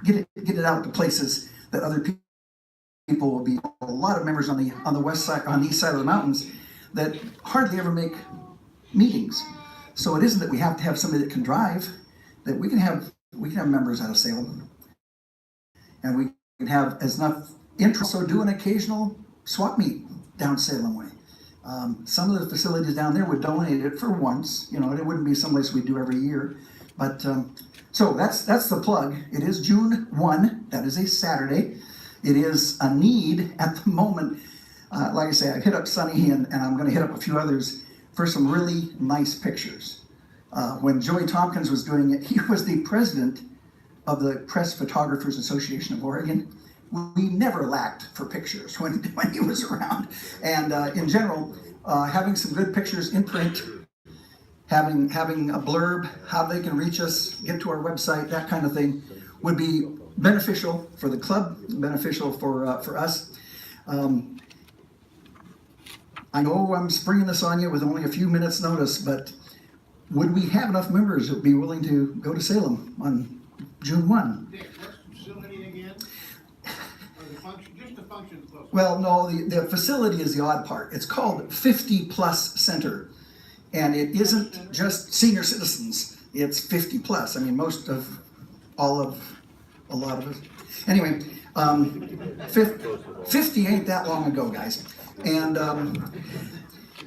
Get it out to places that other people will be. A lot of members on the west side, on the east side of the mountains, that hardly ever make meetings. So it isn't that we have to have somebody that can drive, that we can have members out of Salem. And we can have as enough interest, so do an occasional swap meet down Salem way. Some of the facilities down there would donate it for once, you know, it wouldn't be someplace we do every year. But, so that's the plug. It is June 1, that is a Saturday. It is a need at the moment. Like I say, I've hit up Sunny and I'm gonna hit up a few others for some really nice pictures. When Joey Tompkins was doing it, he was the president of the Press Photographers Association of Oregon. We never lacked for pictures when he was around. And in general, having some good pictures in print, having a blurb, how they can reach us, get to our website, that kind of thing, would be beneficial for the club, beneficial for us. I know I'm springing this on you with only a few minutes notice, but would we have enough members that would be willing to go to Salem on June 1? Dick, what's the facility again? Or the function, just the function close. Well, no, the facility is the odd part. It's called 50 Plus Center. And it isn't just senior citizens, it's 50 plus. I mean, a lot of us. Anyway, 50 ain't that long ago, guys. And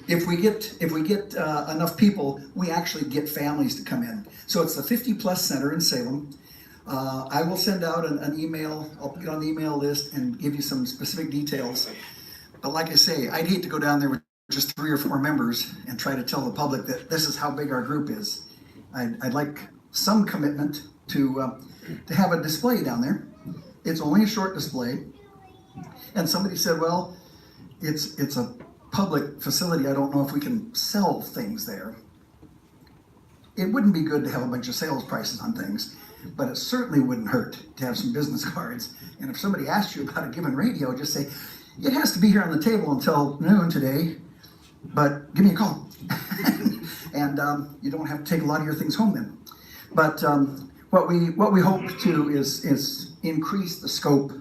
if we get enough people, we actually get families to come in. So it's the 50 Plus Center in Salem. I will send out an email. I'll put it on the email list and give you some specific details. But like I say, I'd hate to go down there with just 3 or 4 members and try to tell the public that this is how big our group is. I'd like some commitment to have a display down there. It's only a short display. And somebody said, well, it's a public facility. I don't know if we can sell things there. It wouldn't be good to have a bunch of sales prices on things, but it certainly wouldn't hurt to have some business cards. And if somebody asks you about a given radio, just say, it has to be here on the table until noon today, but give me a call. And you don't have to take a lot of your things home then. But what we hope to is increase the scope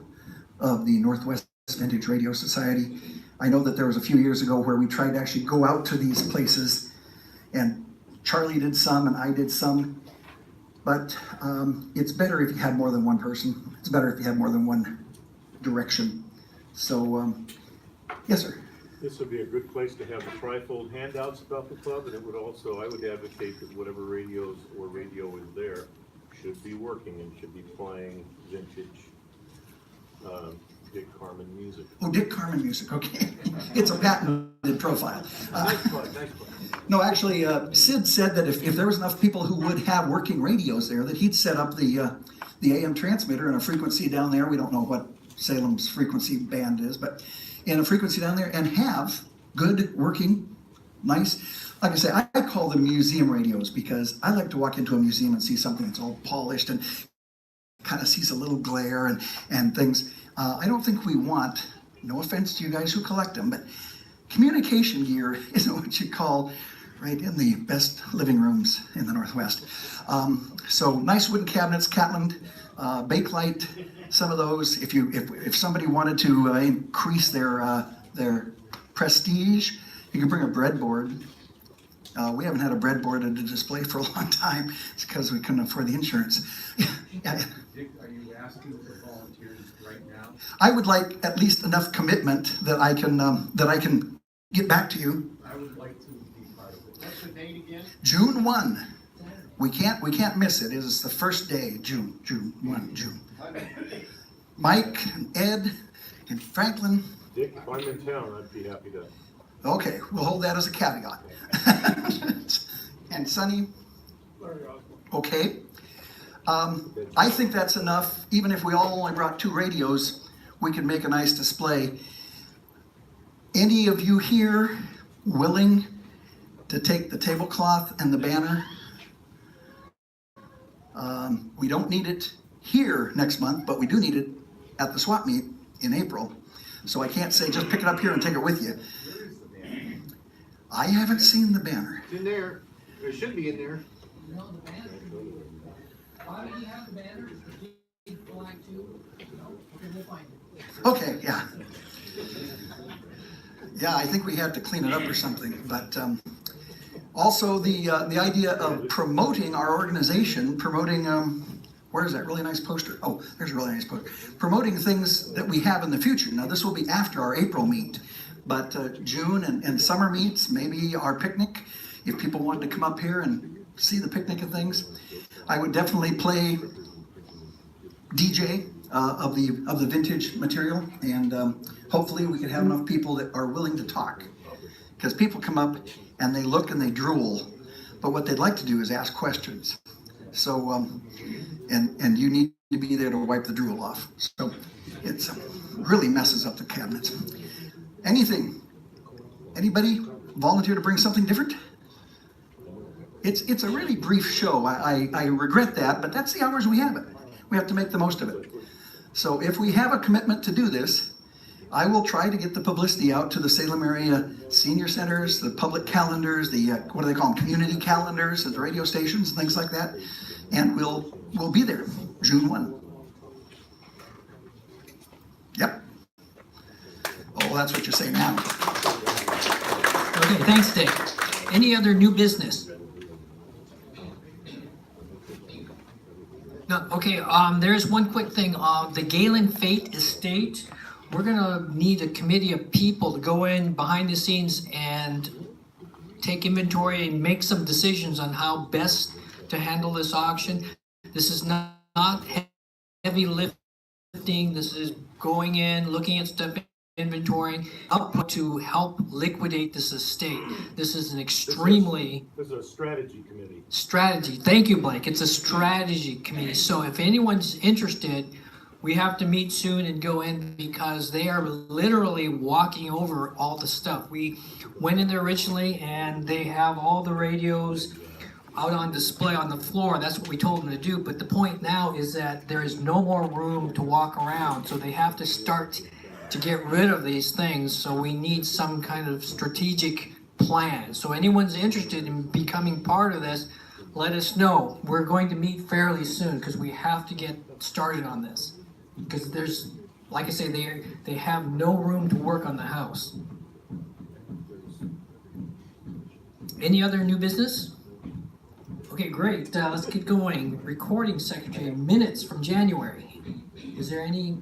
of the Northwest Vintage Radio Society. I know that there was a few years ago where we tried to actually go out to these places, and Charlie did some and I did some, but it's better if you had more than one person. It's better if you have more than one direction. So, yes, sir. This would be a good place to have the trifold handouts about the club, and it would also, I would advocate that whatever radios or radio is there should be working and should be playing vintage Dick Carmen music. Oh, Dick Carmen music, okay. It's a patented profile. Nice play, nice play. No, actually, Sid said that if there was enough people who would have working radios there, that he'd set up the AM transmitter and a frequency down there. We don't know what Salem's frequency band is, but in a frequency down there, and have good working, nice. Like I say, I call them museum radios because I like to walk into a museum and see something that's all polished and kind of sees a little glare and things. I don't think we want, no offense to you guys who collect them, but communication gear isn't what you call right in the best living rooms in the Northwest. So nice wooden cabinets, Catland, Bakelite, some of those. If somebody wanted to increase their prestige, you can bring a breadboard. We haven't had a breadboard at a display for a long time. It's because we couldn't afford the insurance. Yeah. Dick, are you asking for volunteers right now? I would like at least enough commitment that I can get back to you. I would like to be part of it. What's the date again? June 1. We can't miss it. It is the first day, June 1. Mike and Ed and Franklin. Dick, if I'm in town, I'd be happy to. Okay, we'll hold that as a caveat. And Sonny? Okay. I think that's enough. Even if we all only brought 2 radios, we could make a nice display. Any of you here willing to take the tablecloth and the banner? We don't need it here next month, but we do need it at the swap meet in April. So I can't say just pick it up here and take it with you. Where is the banner? I haven't seen the banner. It's in there. It should be in there. No, the banner. Why do you have the banner? Big black tube? No? Okay, we'll find it. Okay, yeah. Yeah, I think we had to clean it up or something, but also the idea of promoting our organization, promoting, where's that really nice poster? Oh, there's a really nice poster. Promoting things that we have in the future. Now, this will be after our April meet, but June and summer meets, maybe our picnic, if people wanted to come up here and see the picnic and things. I would definitely play DJ of the vintage material, and hopefully we can have enough people that are willing to talk. Because people come up and they look and they drool, but what they'd like to do is ask questions. So, and you need to be there to wipe the drool off. So it's really messes up the cabinets. Anybody volunteer to bring something different? It's a really brief show. I regret that, but that's the hours we have it. We have to make the most of it. So if we have a commitment to do this, I will try to get the publicity out to the Salem area senior centers, the public calendars, the, what do they call them, community calendars at the radio stations, things like that. And we'll be there, June 1. Yep. Oh, that's what you're saying now. Okay, thanks, Dick. Any other new business? No, okay, there's one quick thing. The Galen Fate Estate, we're gonna need a committee of people to go in behind the scenes and take inventory and make some decisions on how best to handle this auction. This is not heavy lifting. This is going in, looking at stuff, inventory, output to help liquidate this estate. This is an extremely... This is a strategy committee. Strategy. Thank you, Blake. It's a strategy committee. So if anyone's interested, we have to meet soon and go in because they are literally walking over all the stuff. We went in there originally and they have all the radios out on display on the floor. That's what we told them to do. But the point now is that there is no more room to walk around. So they have to start to get rid of these things. So we need some kind of strategic plan. So anyone's interested in becoming part of this, let us know. We're going to meet fairly soon because we have to get started on this. Because there's, like I say, they have no room to work on the house. Any other new business? Okay, great. Let's get going. Recording secretary, minutes from January. Is there any?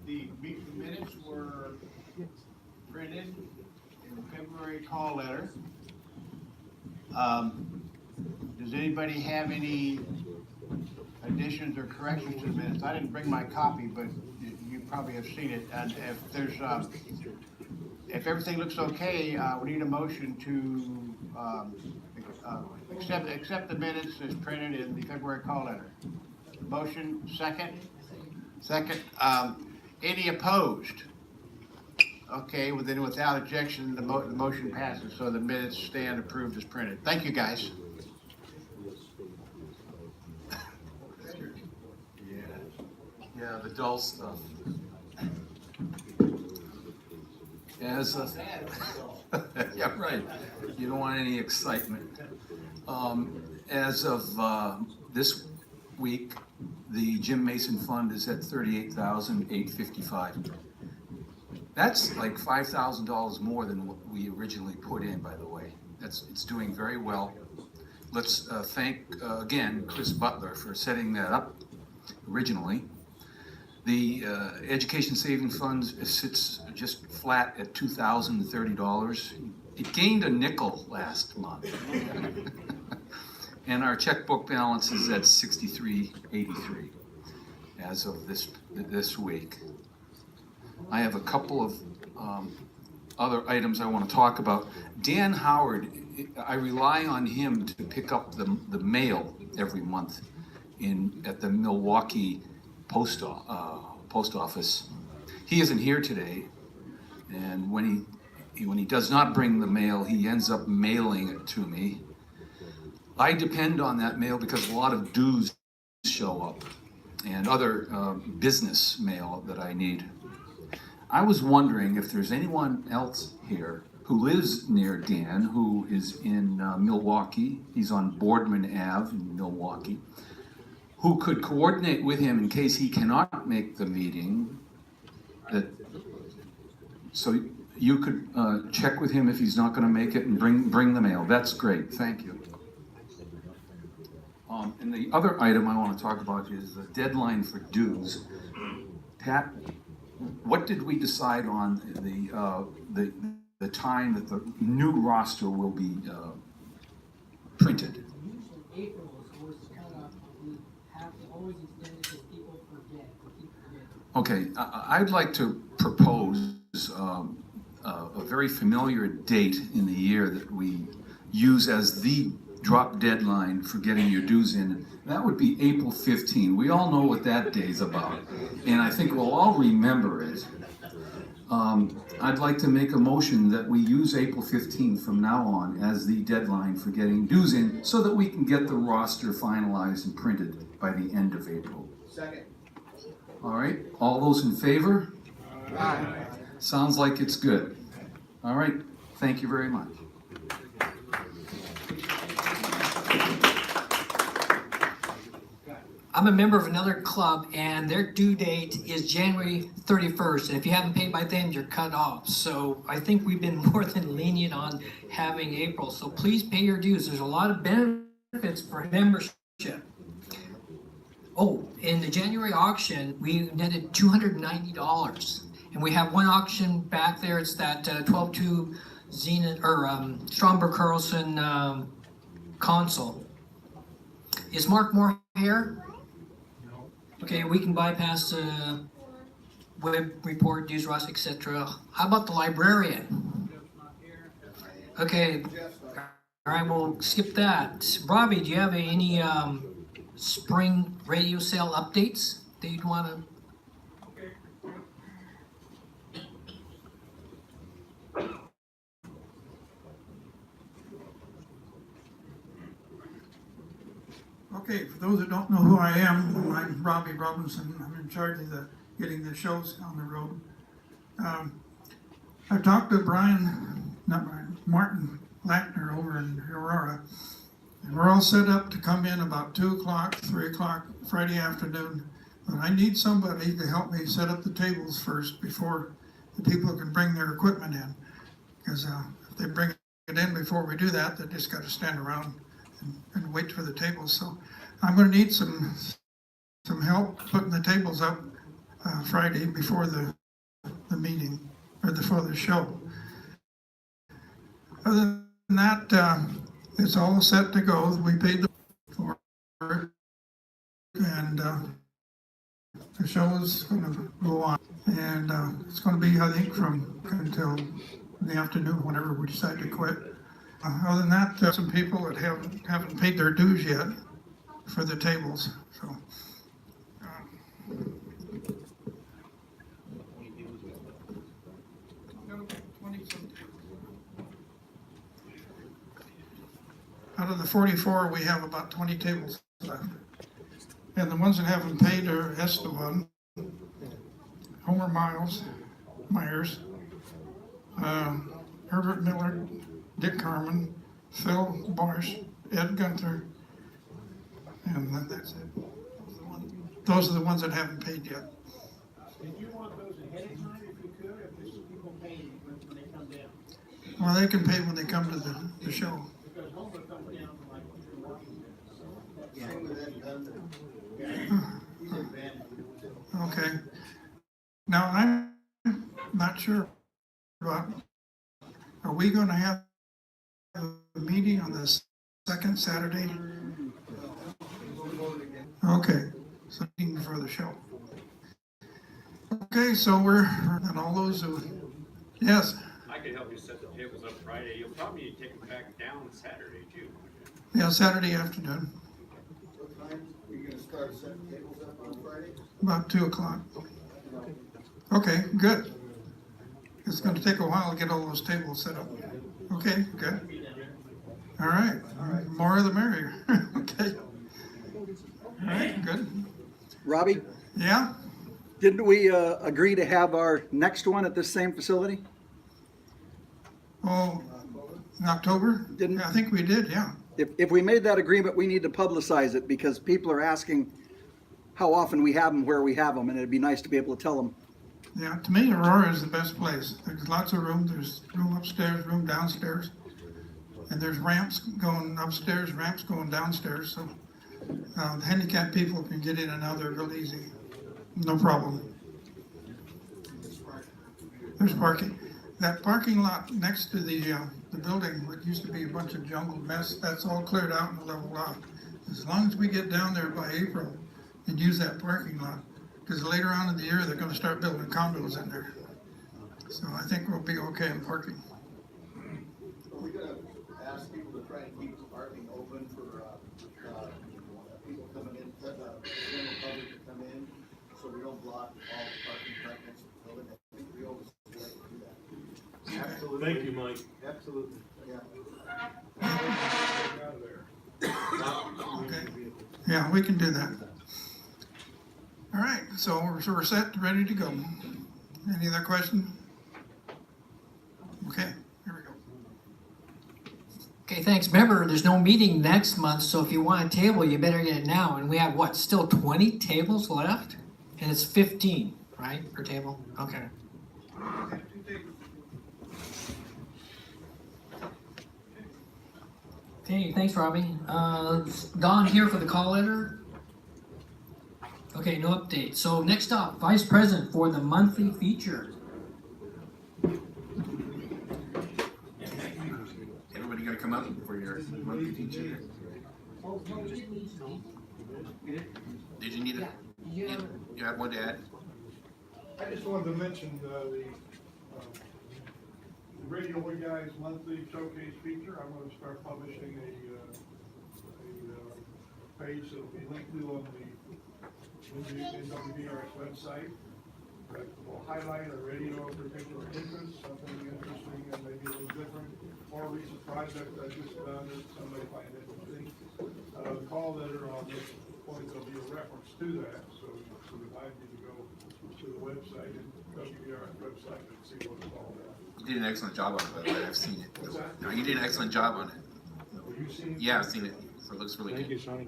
The minutes were printed in the February call letter. Does anybody have any additions or corrections to the minutes? I didn't bring my copy, but you probably have seen it. And if there's, if everything looks okay, we need a motion to accept the minutes as printed in the February call letter. Motion, second? Second. Any opposed? Okay, well then without objection, the motion passes, so the minutes stand approved as printed. Thank you, guys. Yeah, the dull stuff. As of, yeah, right. You don't want any excitement. As of this week, the Jim Mason Fund is at $38,855. That's like $5,000 more than what we originally put in, by the way. It's doing very well. Let's thank again Chris Butler for setting that up originally. The Education Saving Fund sits just flat at $2,030. It gained a nickel last month. And our checkbook balance is at $63.83 as of this week. I have a couple of other items I want to talk about. Dan Howard, I rely on him to pick up the mail every month at the Milwaukee post office. He isn't here today, and when he does not bring the mail, he ends up mailing it to me. I depend on that mail because a lot of dues show up and other business mail that I need. I was wondering if there's anyone else here who lives near Dan, who is in Milwaukee. He's on Boardman Ave in Milwaukee, who could coordinate with him in case he cannot make the meeting So you could check with him if he's not gonna make it and bring the mail. That's great, thank you. And the other item I wanna talk about is the deadline for dues. Pat, what did we decide on the time that the new roster will be printed? April is always the cutoff, we have to always extend it because people forget, they keep forgetting. Okay, I'd like to propose a very familiar date in the year that we use as the drop deadline for getting your dues in. That would be April 15. We all know what that day's about, and I think we'll all remember it. I'd like to make a motion that we use April 15th from now on as the deadline for getting dues in so that we can get the roster finalized and printed by the end of April. Second. All right, all those in favor? Aye. Sounds like it's good. All right, thank you very much. I'm a member of another club and their due date is January 31st. And if you haven't paid by then, you're cut off. So I think we've been more than lenient on having April. So please pay your dues. There's a lot of benefits for membership. Oh, in the January auction, we netted $290. And we have one auction back there. It's that 12-2 Zenith or Stromberg Carlson console. Is Mark Moore here? Okay, we can bypass web report, dues roster, etc. How about the librarian? Okay, all right, we'll skip that. Robbie, do you have any spring radio sale updates that you'd want to? Okay, for those that don't know who I am, I'm Robbie Robinson. I'm in charge of getting the shows on the road. I talked to Martin Lackner over in Aurora, and we're all set up to come in about 2 o'clock, 3 o'clock Friday afternoon. But I need somebody to help me set up the tables first before the people can bring their equipment in. Because if they bring it in before we do that, they just got to stand around and wait for the tables. So I'm going to need some help putting the tables up Friday before the meeting or before the show. Other than that, it's all set to go. We paid for it, and the show is going to go on, and it's going to be, I think, from until the afternoon, whenever we decide to quit. Other than that, some people that haven't paid their dues yet for the tables. So, out of the 44, we have about 20 tables left. And the ones that haven't paid are Esteban, Homer Myers, Herbert Miller, Dick Carmen, Phil Barsh, Ed Gunther, and that's it. Those are the ones that haven't paid yet. Did you want those ahead of time if you could, if there's people paying when they come down? Well, they can pay when they come to the show. Because Homer comes down from like Washington. Same with Ed Gunther. He's in Vancouver. Okay. Now, I'm not sure about, are we going to have a meeting on the second Saturday? Okay, so meeting before the show. Okay, so we're, and all those who, yes. I could help you set the tables up Friday. You'll probably need to take them back down Saturday too. Yeah, Saturday afternoon, What time are you gonna start setting tables up on Friday? about 2 o'clock. Okay, good. It's going to take a while to get all those tables set up. Okay, good. All right, more the merrier. Okay. All right, good. Robbie, Yeah, didn't we agree to have our next one at this same facility? oh, in October? Didn't- I think we did, yeah. If we made that agreement, we need to publicize it because people are asking how often we have them, where we have them, and it'd be nice to be able to tell them Yeah, to me, Aurora is the best place. There's lots of room. There's room upstairs, room downstairs. And there's ramps going upstairs, ramps going downstairs, so handicapped people can get in and out there real easy. No problem. There's parking. That parking lot next to the building, what used to be a bunch of jungled mess, that's all cleared out and leveled out. As long as we get down there by April and use that parking lot, because later on in the year, they're gonna start building condos in there. So I think we'll be okay in parking. Are we gonna ask people to try and keep the parking open for, people coming in, general public to come in, so we don't block all the parking right next to the building? I think we always like to do that. Absolutely. Thank you, Mike. Absolutely, yeah. Okay. Yeah, we can do that. All right, so we're set, ready to go. Any other question? Okay, here we go. Okay, thanks. Remember, there's no meeting next month, so if you want a table, you better get it now. And we have what, still 20 tables left? And it's 15, right, per table? Okay. Okay, thanks, Robbie. Don here for the call letter. Okay, no update. So next up, Vice President for the monthly feature. Everybody gonna come up for your monthly feature? Did you need it? You have one to add? I just wanted to mention the Radio Way Guys monthly showcase feature. I'm going to start publishing a page that will be linked to on the NWVRS website. That will highlight a radio of particular interest, something interesting and maybe a little different, or a recent project I just done that somebody find interesting. The call letter on this point will be a reference to that, so we invite you to go to the website, WVRS website, and see what it's all about. You did an excellent job on it, by the way. I've seen it. What's that? No, you did an excellent job on it. Have you seen it? Yeah, I've seen it. So it looks really good. Thank you, Sonny.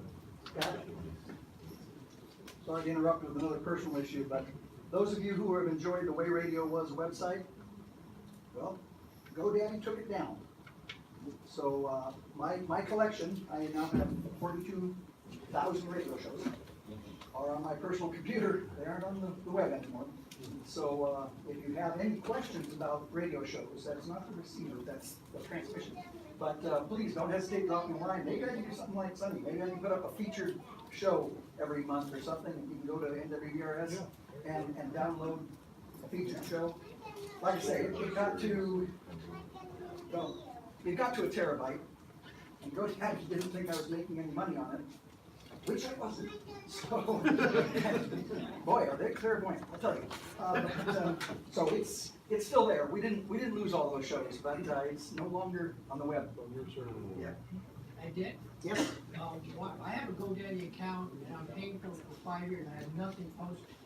Sorry to interrupt with another personal issue, but those of you who have enjoyed the Way Radio Was website, well, GoDaddy took it down. So my collection, I now have 42,000 radio shows, are on my personal computer. They aren't on the web anymore. So if you have any questions about radio shows, that's not the receiver, that's the transmission. But please don't hesitate to drop me a line. Maybe I can do something like Sunny. Maybe I can put up a featured show every month or something. You can go to NWVRS and download a featured show. Like I say, it got to a terabyte. And GoDaddy didn't think I was making any money on it, which I wasn't. So, boy, are they clairvoyant, I'll tell you. So it's still there. We didn't lose all those shows, but it's no longer on the web. Yeah. I did. Yes. I have a GoDaddy account and I'm paying for it for 5 years and I have nothing posted.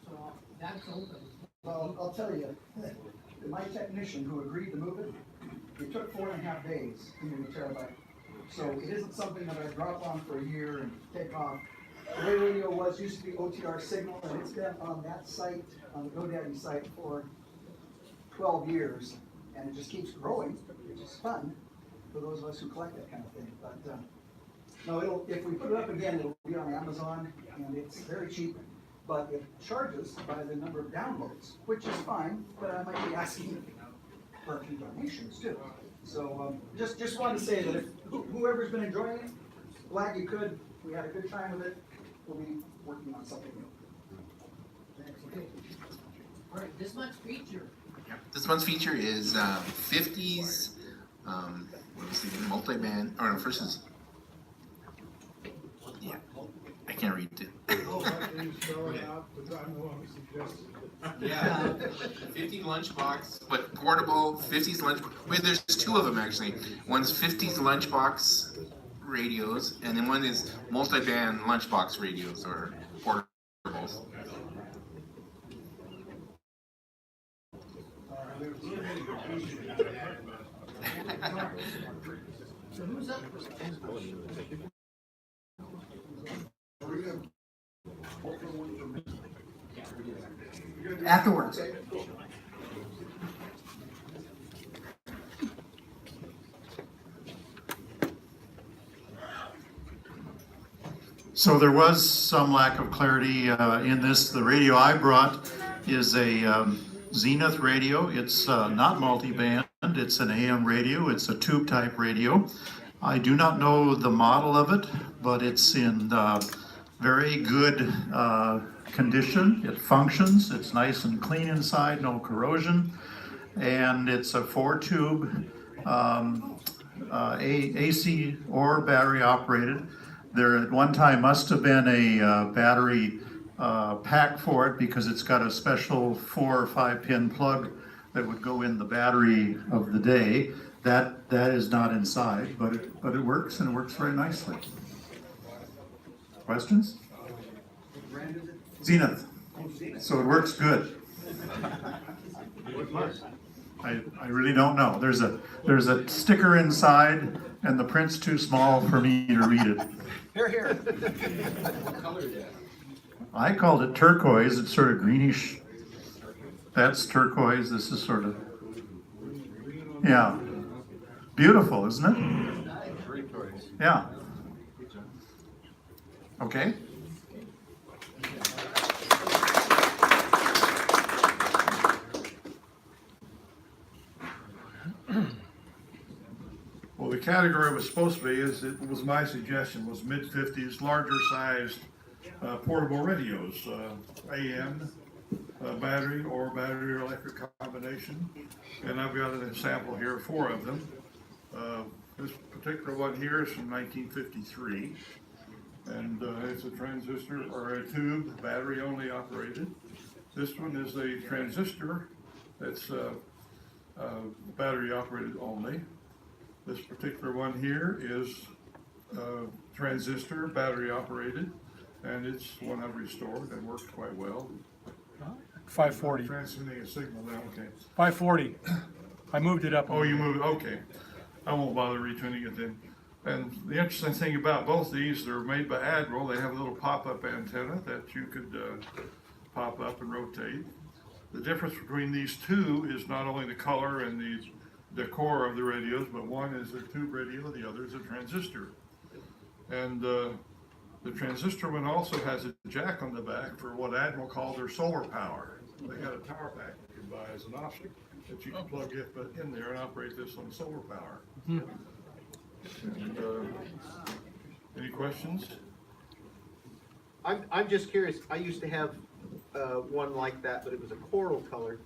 So that's open. Well, I'll tell you, my technician who agreed to move it took 4.5 days to move a terabyte. So it isn't something that I drop on for a year and take off. The way radio used to be OTR Signal, and it's been on that site, on the GoDaddy site, for 12 years, and it just keeps growing, which is fun for those of us who collect that kind of thing. But no, if we put it up again, it'll be on Amazon, and it's very cheap, but it charges by the number of downloads, which is fine, but I might be asking for a few donations too. So just wanted to say that if whoever's been enjoying it, glad you could. We had a good time with it. We'll be working on something new. Thanks. Okay. All right, this month's feature. Yep. This month's feature is 50s, what was the multi-band, or no, first is, yeah, I can't read it. Yeah, 50 lunchbox, but portable, 50s lunch, wait, there's two of them actually. One's 50s lunchbox radios, and then one is multi-band lunchbox radios, or portables. So who's up? afterwards. So there was some lack of clarity in this. The radio I brought is a Zenith radio. It's not multi-band. It's an AM radio. It's a tube type radio. I do not know the model of it, but it's in very good condition. It functions. It's nice and clean inside, no corrosion. And it's a 4-tube AC or battery operated. There at one time must have been a battery pack for it because it's got a special 4 or 5 pin plug that would go in the battery of the day. That is not inside, but it works, and it works very nicely. Questions? Zenith. So it works good. I really don't know. There's a sticker inside, and the print's too small for me to read it. Here, here. What color is that? I called it turquoise. It's sort of greenish. That's turquoise. This is sort of, yeah. Beautiful, isn't it? Yeah. Okay. Well, the category was supposed to be, it was my suggestion, was mid-50s, larger sized portable radios, AM, battery or battery electric combination. And I've got an sample here, 4 of them. This particular one here is from 1953. And it's a transistor or a tube, battery only operated. This one is a transistor that's battery operated only. This particular one here is transistor, battery operated, and it's one I've restored and works quite well. 540. Transmitting a signal now, okay. 540. I moved it up. Oh, you moved, okay. I won't bother retuning it then. And the interesting thing about both these, they're made by Admiral. They have a little pop-up antenna that you could pop up and rotate. The difference between these two is not only the color and the decor of the radios, but one is a tube radio, the other is a transistor. And the transistor one also has a jack on the back for what Admiral called their solar power. They got a power pack you can buy as an option that you can plug it in there and operate this on solar power. And, any questions? I'm just curious, I used to have one like that, but it was a coral color.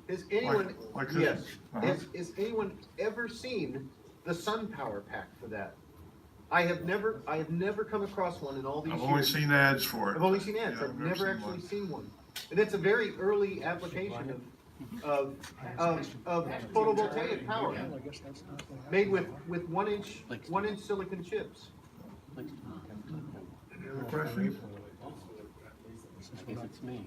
Has anyone, Like this? yes, Uh-huh. has anyone ever seen the sun power pack for that? I have never come across one in all these I've years. only seen ads for it. I've only seen ads, Yeah, I've never seen actually one. seen one. And it's a very early application of photovoltaic power, made with 1 inch silicon chips. Any other questions? If it's me,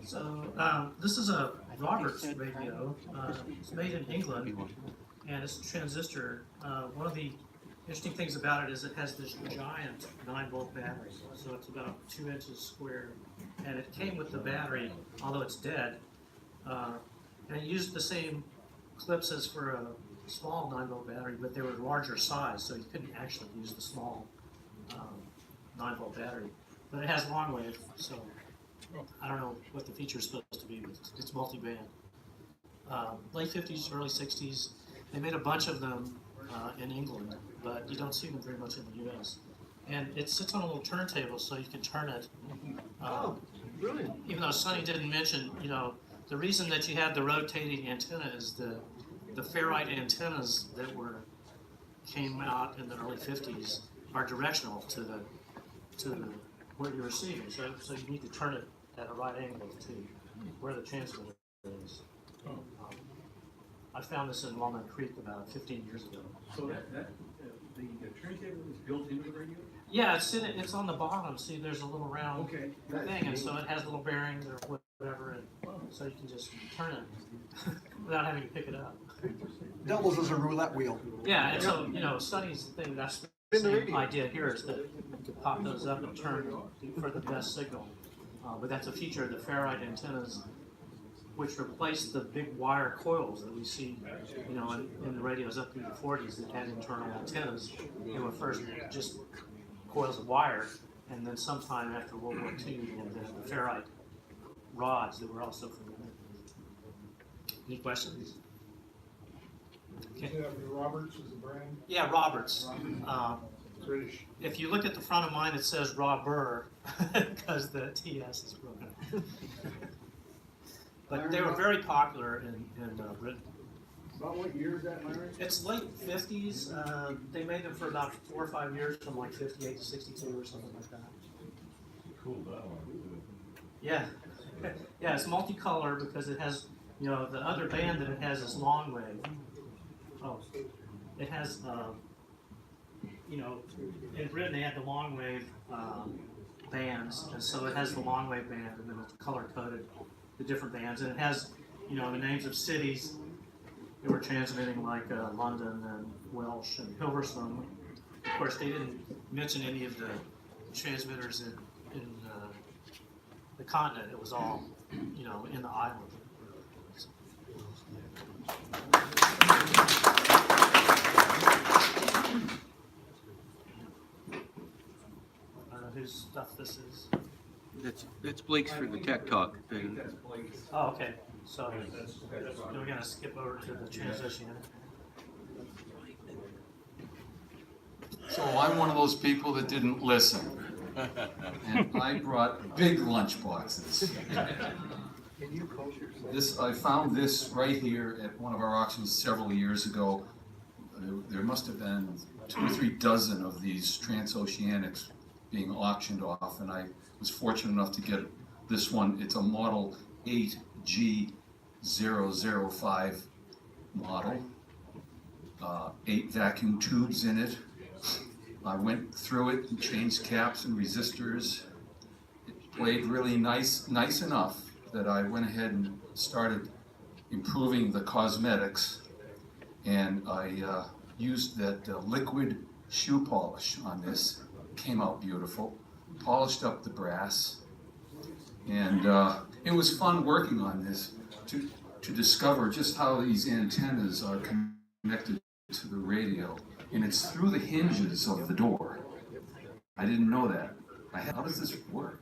So, this is a Roberts radio. It's made in England, and it's a transistor. One of the interesting things about it is it has this giant 9-volt battery, so it's about 2 inches square, and it came with the battery, although it's dead, and it used the same clips as for a small 9-volt battery, but they were larger size, so you couldn't actually use the small 9-volt battery. But it has long wave, so I don't know what the feature is supposed to be, but it's multi-band. Late 50s, early 60s, they made a bunch of them in England, but you don't see them very much in the US. And it sits on a little turntable, so you can turn it. Brilliant. Even though Sonny didn't mention, you know, the reason that you have the rotating antenna is the ferrite antennas that came out in the early 50s are directional to where you're receiving. So you need to turn it at a right angle to where the transmitter is. I found this in Walnut Creek about 15 years ago. So the turntable is built into the radio? Yeah, it's on the bottom. See, there's a little round thing, and so it has little bearings or whatever, and so you can just turn it without having to pick it up. Doubles as a roulette wheel. Yeah, and so, Sonny's thing, that's the same idea here, is that you can pop those up and turn for the best signal. But that's a feature of the ferrite antennas, which replaced the big wire coils that we see, in the radios up through the 40s that had internal antennas. They were first just coils of wire, and then sometime after World War II, and the ferrite rods that were also from there. Any questions? Okay. Roberts is the brand? Yeah, Roberts. British. If you look at the front of mine, it says Robber, because the TS is broken. But they were very popular in Britain. About what year is that, Larry? It's late 50s. They made them for about 4 or 5 years, from like 58 to 62 or something like that. Cool, that one. Yeah. Yeah, it's multicolor because it has, the other band that it has is long wave. Oh, it has, in Britain they had the long wave bands, and so it has the long wave band, and then it's color coded the different bands, and it has, the names of cities that were transmitting, like London and Welsh and Hilversum. Of course, they didn't mention any of the transmitters in the continent. It was all, in the island. I don't know whose stuff this is. That's Blake's for the Tech Talk thing. Oh, okay. So we're gonna skip over to the transition. So I'm one of those people that didn't listen. And I brought big lunch boxes. I found this right here at one of our auctions several years ago. There must have been 2 or 3 dozen of these transoceanics being auctioned off, and I was fortunate enough to get this one. It's a model 8G005 model, 8 vacuum tubes in it. I went through it and changed caps and resistors. It played really nice enough that I went ahead and started improving the cosmetics, and I used that liquid shoe polish on this. Came out beautiful. Polished up the brass, and it was fun working on this to discover just how these antennas are connected to the radio, and it's through the hinges of the door. I didn't know that. How does this work?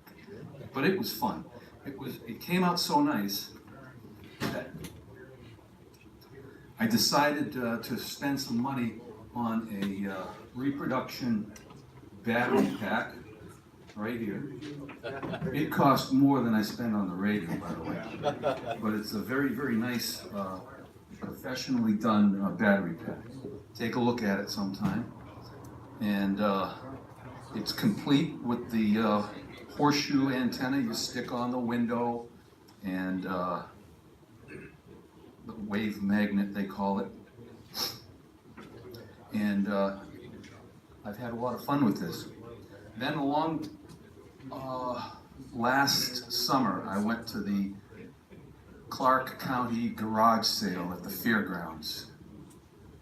But it was fun. It came out so nice that I decided to spend some money on a reproduction battery pack right here. It cost more than I spent on the radio, by the way. But it's a very, very nice, professionally done battery pack. Take a look at it sometime. And it's complete with the horseshoe antenna you stick on the window, and the wave magnet, they call it. And I've had a lot of fun with this. Then along last summer, I went to the Clark County garage sale at the fairgrounds,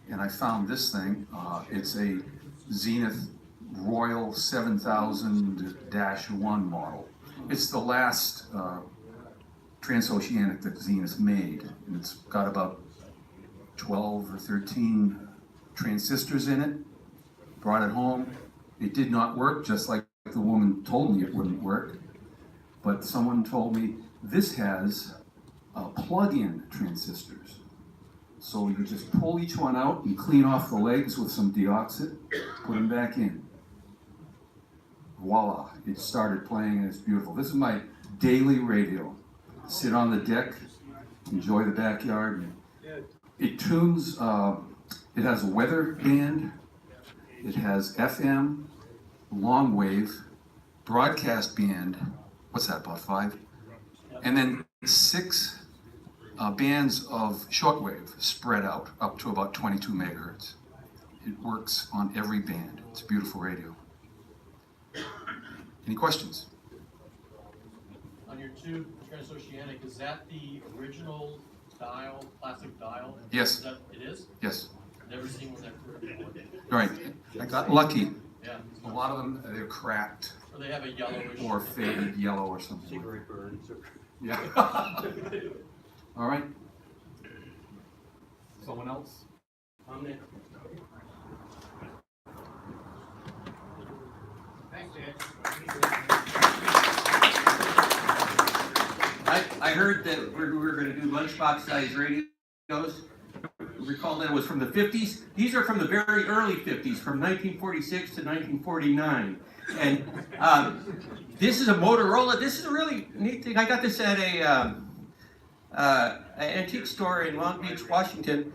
and I found this thing. It's a Zenith Royal 7000-1 model. It's the last transoceanic that Zenith made, and it's got about 12 or 13 transistors in it. Brought it home. It did not work, just like the woman told me it wouldn't work. But someone told me this has plug-in transistors. So you just pull each one out and clean off the legs with some deoxit, put them back in. Voila, it started playing and it's beautiful. This is my daily radio. Sit on the deck, enjoy the backyard. It tunes, it has a weather band, it has FM, long wave, broadcast band, what's that, about 5? And then 6 bands of shortwave spread out up to about 22 megahertz. It works on every band. It's a beautiful radio. Any questions? On your tube transoceanic, is that the original dial, plastic dial? Yes. Is that, it is? Yes. Never seen one that clear before. Right. I got lucky. Yeah. A lot of them, they're cracked. Or they have a yellowish. Or faded yellow or something. Cigarette burns. Yeah. All right. Someone else? I'm Nick. Thanks, Ed. I heard that we were gonna do lunchbox size radios. Recall that it was from the 50s. These are from the very early 50s, from 1946 to 1949. And this is a Motorola. This is a really neat thing. I got this at an antique store in Long Beach, Washington.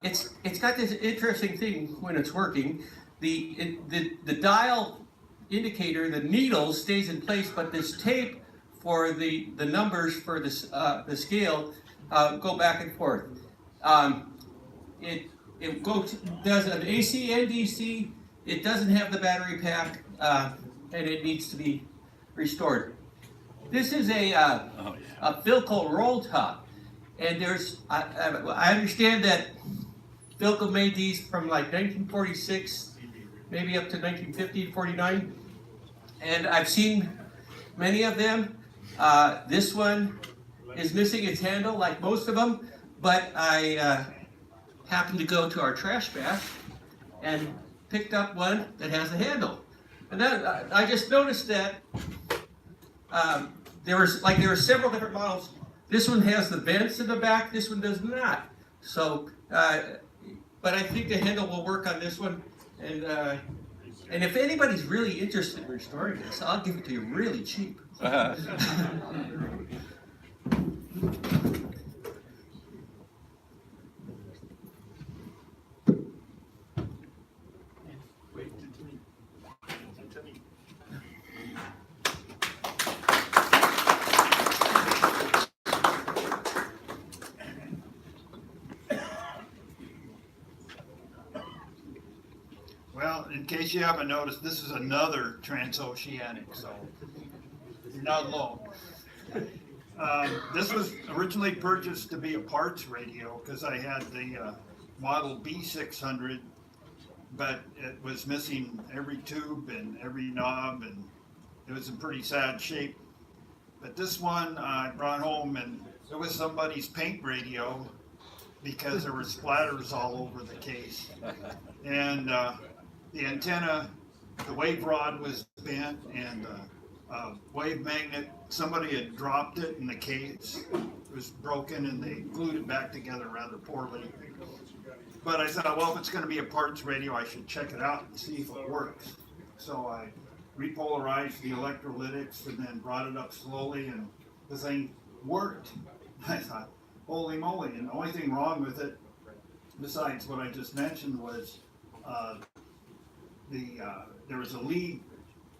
It's got this interesting thing when it's working. The dial indicator, the needle stays in place, but this tape for the numbers for this the scale go back and forth. It does an AC and DC. It doesn't have the battery pack, and it needs to be restored. This is a Philco roll top, and there's I understand that Philco made these from like 1946, maybe up to 1950, 49, and I've seen many of them. This one is missing its handle, like most of them, but I happened to go to our trash bag and picked up one that has a handle. And then I just noticed that there were several different models. This one has the vents in the back, this one does not. So, but I think the handle will work on this one. And if anybody's really interested in restoring this, I'll give it to you really cheap. Well, in case you haven't noticed, this is another transoceanic, so you're not alone. This was originally purchased to be a parts radio because I had the model B600, but it was missing every tube and every knob, and it was in pretty sad shape. But this one I brought home, and it was somebody's paint radio because there were splatters all over the case. And the antenna, the wave rod was bent, and wave magnet, somebody had dropped it in the case. It was broken, and they glued it back together rather poorly. But I thought, well, if it's going to be a parts radio, I should check it out and see if it works. So I repolarized the electrolytics and then brought it up slowly, and the thing worked. I thought, holy moly. And the only thing wrong with it, besides what I just mentioned, was there was a lead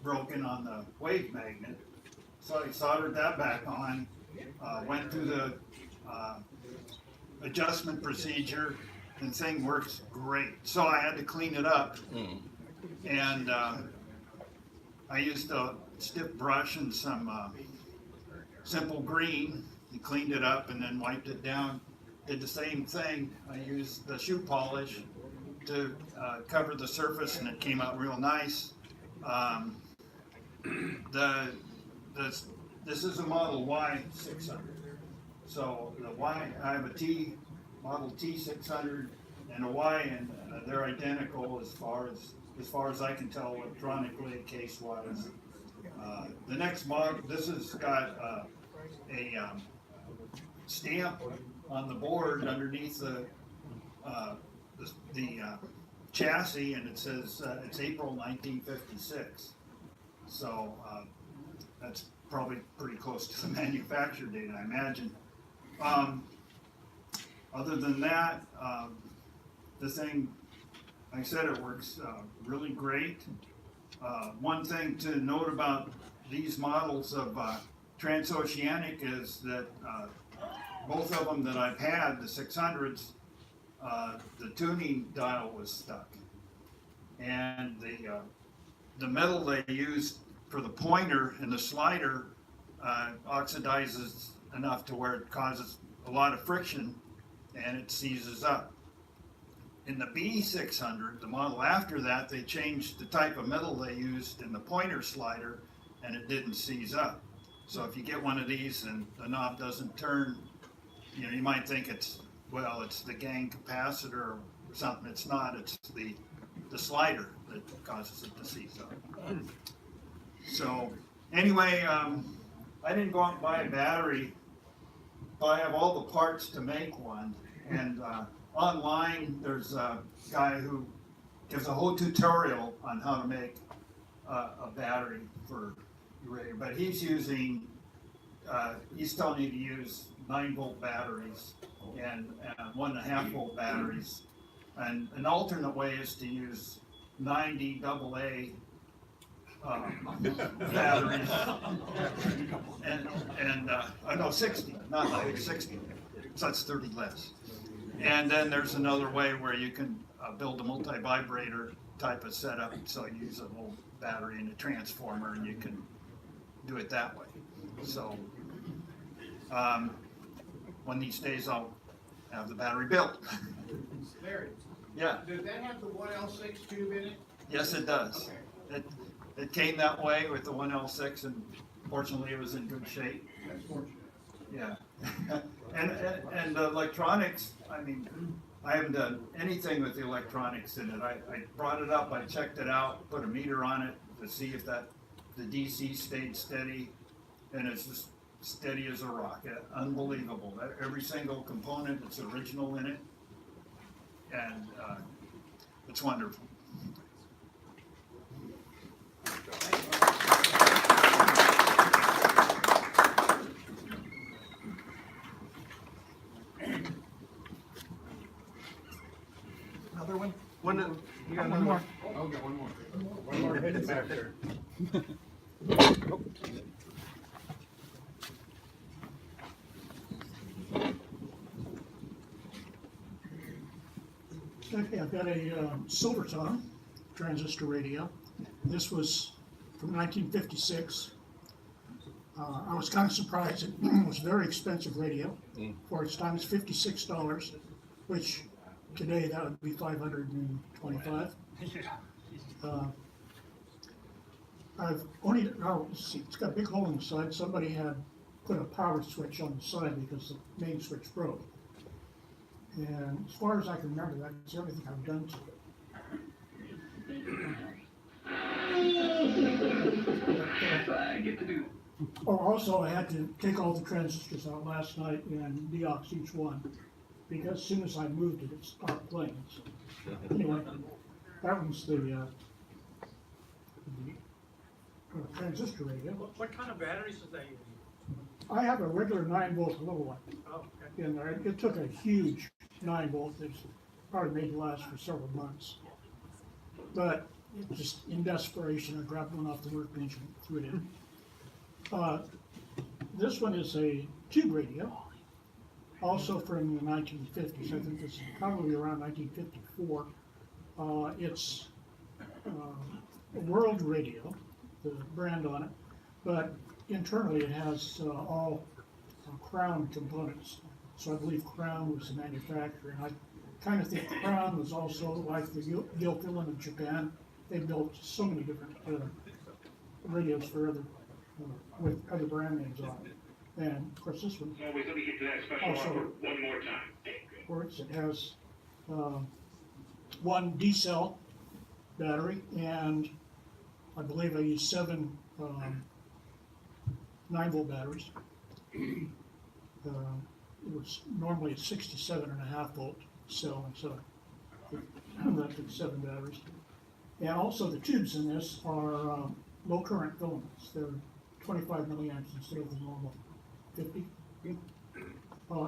broken on the wave magnet. So I soldered that back on, went through the adjustment procedure, and the thing works great. So I had to clean it up, and I used a stiff brush and some simple green and cleaned it up and then wiped it down. Did the same thing. I used the shoe polish to cover the surface, and it came out real nice. This is a Model Y600. So the Y, I have a T, Model T600 and a Y, and they're identical as far as I can tell electronically, case-wise. The next model, this has got a stamp on the board underneath the chassis, and it says it's April 1956. So that's probably pretty close to the manufacture date, I imagine. Other than that, the thing, like I said, it works really great. One thing to note about these models of transoceanic is that both of them that I've had, the 600s, the tuning dial was stuck, and the metal they used for the pointer and the slider, oxidizes enough to where it causes a lot of friction and it seizes up. In the B600, the model after that, they changed the type of metal they used in the pointer slider and it didn't seize up. So if you get one of these and the knob doesn't turn, you know, you might think it's the gang capacitor or something. It's not, it's the slider that causes it to seize up. So anyway, I didn't go out and buy a battery, but I have all the parts to make one. And online, there's a guy who gives a whole tutorial on how to make a battery for your radio. But he's using, he's telling you to use 9-volt batteries and 1.5 volt batteries. And an alternate way is to use 90 AA batteries, no, 60, not 90, 60, so that's 30 less. And then there's another way where you can build a multi-vibrator type of setup, so you use a little battery and a transformer, and you can do it that way. So one of these days I'll have the battery built. Larry? Yeah. Does that have the 1L6 tube in it? Yes, it does. Okay. It came that way with the 1L6, and fortunately it was in good shape. That's fortunate. Yeah. and the electronics, I mean, I haven't done anything with the electronics in it. I brought it up, I checked it out, put a meter on it to see if the DC stayed steady, and it's just steady as a rock. Unbelievable. Every single component, it's original in it, and it's wonderful. Another one? You got one more. Oh, got one more. One more hidden back there. Okay, I've got a Silvertone transistor radio. This was from 1956. I was kind of surprised. It was a very expensive radio. For its time, it's $56, which today that would be $525. I've only, let's see, it's got a big hole in the side. Somebody had put a power switch on the side because the main switch broke. And as far as I can remember, that's everything I've done to it. Oh, also, I had to take all the transistors out last night and deox each one, because as soon as I moved it, it stopped playing. So, anyway, that one's the transistor radio. What kind of batteries is that using? I have a regular 9-volt little one Oh, okay. in there. It took a huge 9-volt that's probably made it last for several months. But just in desperation, I grabbed one off the workbench and threw it in. This one is a tube radio, also from the 1950s. I think this is probably around 1954. It's a World Radio, the brand on it, but internally it has all Crown components. So I believe Crown was the manufacturer, and I kind of think Crown was also like the Gilfillan of Japan. They built so many different radios for other with other brand names on it. And of course this one also one more time. works. It has one D-cell battery, and I believe I use 7 9-volt batteries. It was normally a 67.5 volt cell, and so that took 7 batteries. And also the tubes in this are low current filaments. They're 25 milliamps instead of the normal 50.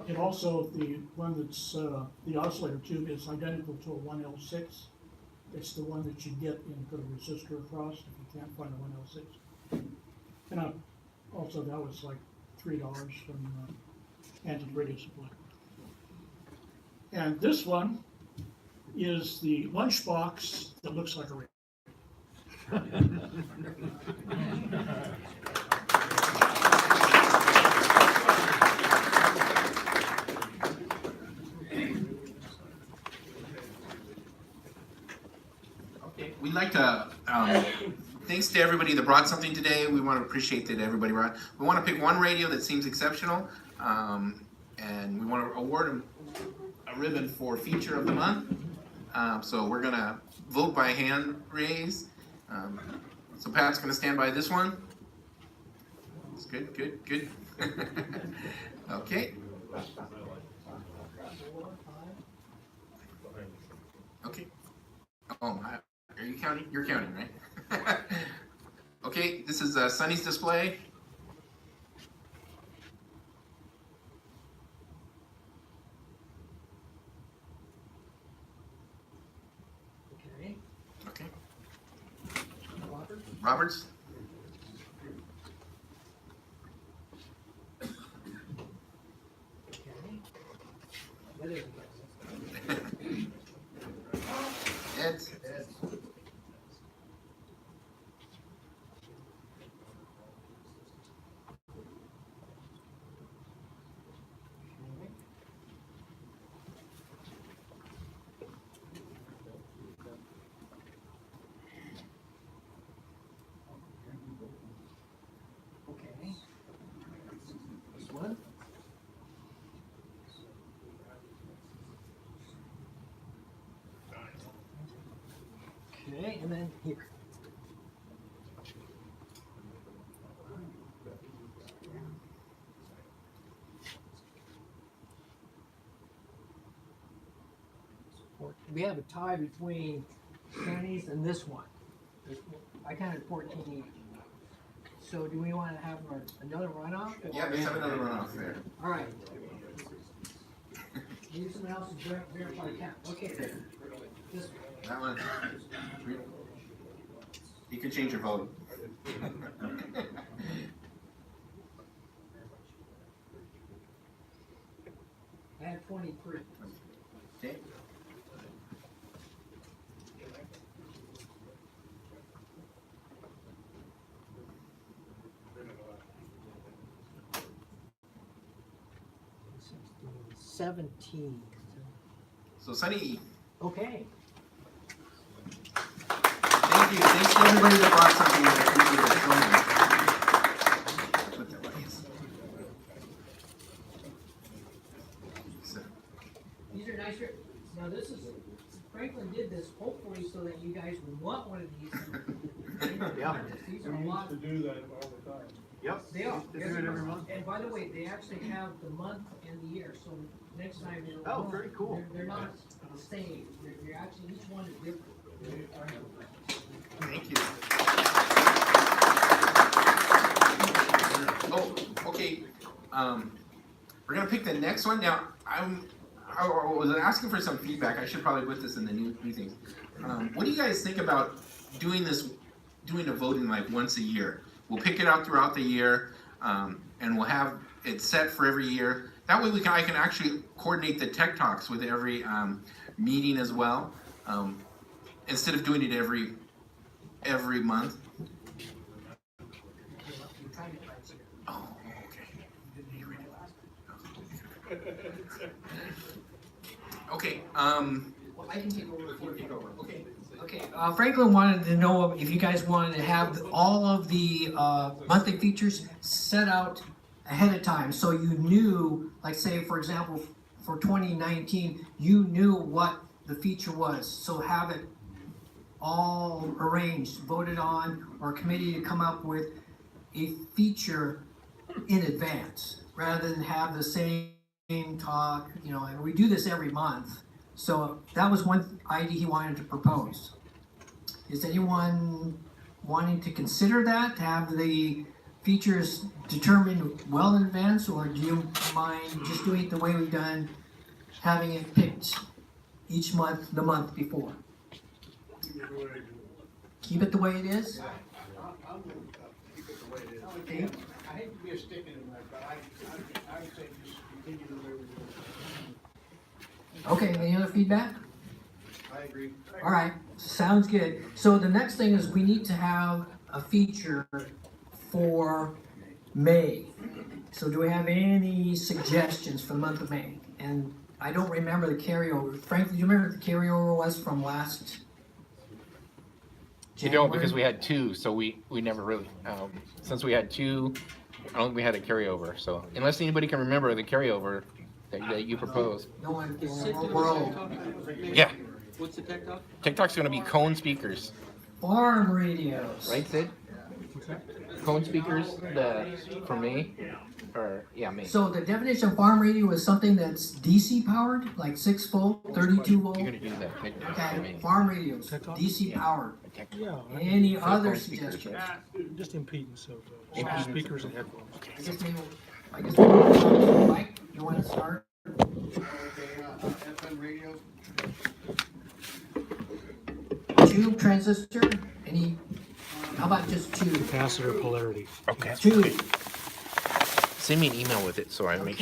It also, the one that's the oscillator tube is identical to a 1L6. It's the one that you get and put a resistor across if you can't find a 1L6. And also that was like $3 from Antique Radio Supply. And this one is the lunchbox that looks like a radio. We'd like to, thanks to everybody that brought something today. We want to appreciate that everybody brought. We want to pick one radio that seems exceptional, and we want to award them a ribbon for feature of the month. So we're gonna vote by hand raise. So Pat's gonna stand by this one. It's good, good, good. Okay. Okay. Oh my. Are you counting? You're counting, right? Okay, this is Sunny's display. Okay. Okay. Robert? Roberts. What is it? Ed. Okay. This one? Okay, and then here. We have a tie between Sunny's and this one. I counted 14 each. So do we want to have another runoff? Yeah, let's have another runoff there. All right. Maybe someone else is verify the count. Okay. This one. That one. You can change your vote. I had 23. Okay. $17. So Sunny, Okay. thank you. Thanks to everybody that brought something that appreciate it. Put that right. So, These are nicer. Now this is, Franklin did this hopefully so that you guys would want one of these. Yeah. These are a lot. To do that all the time. Yep. They are. They do it every month. And by the way, they actually have the month and the year, so next time you'll. Oh, very cool. They're not the same. They're actually, each one is different. thank you. Oh, okay. We're gonna pick the next one. Now, I was asking for some feedback. I should probably put this in the new things. What do you guys think about doing a voting like once a year? We'll pick it out throughout the year, and we'll have it set for every year. That way I can actually coordinate the tech talks with every meeting as well, instead of doing it every month. Oh, okay. Okay, Well, I can take over. Okay. Okay, Franklin wanted to know if you guys wanted to have all of the monthly features set out ahead of time, so you knew, like say, for example, for 2019, you knew what the feature was, so have it all arranged, voted on, or a committee to come up with a feature in advance, rather than have the same talk, and we do this every month. So that was one idea he wanted to propose. Is anyone wanting to consider that, to have the features determined well in advance, or do you mind just doing it the way we've done, having it picked each month, the month before? Keep it the way it is? I'm gonna keep it the way it is. Okay. I hate to be a stick in the mud, but I would say just continue the way we're doing. Okay, any other feedback? I I agree. All right, sounds good. So the next thing is we need to have a feature for May. So do we have any suggestions for the month of May? And I don't remember the carryover. Frank, do you remember what the carryover was from last You don't, because we had two, so we never really, since we had two, I don't think we had a carryover, so unless anybody can remember the carryover that you proposed. No one, we're old. Yeah, What's the tech talk? TikTok's gonna be cone speakers, Farm radios. right, Sid? Cone speakers, for me, or, yeah, me. So the definition of farm radio is something that's DC powered, like 6 volt, 32 volt. You're gonna do that. Okay, farm radios, DC powered. Yeah. Any other phone speakers, suggestions? Just impedance of Impedance. speakers and headphones. I guess Mike, you want to start? FM radio. Tube transistor, any, how about just two? Capacitor polarity. Okay. Two. Send me an email with it, so I make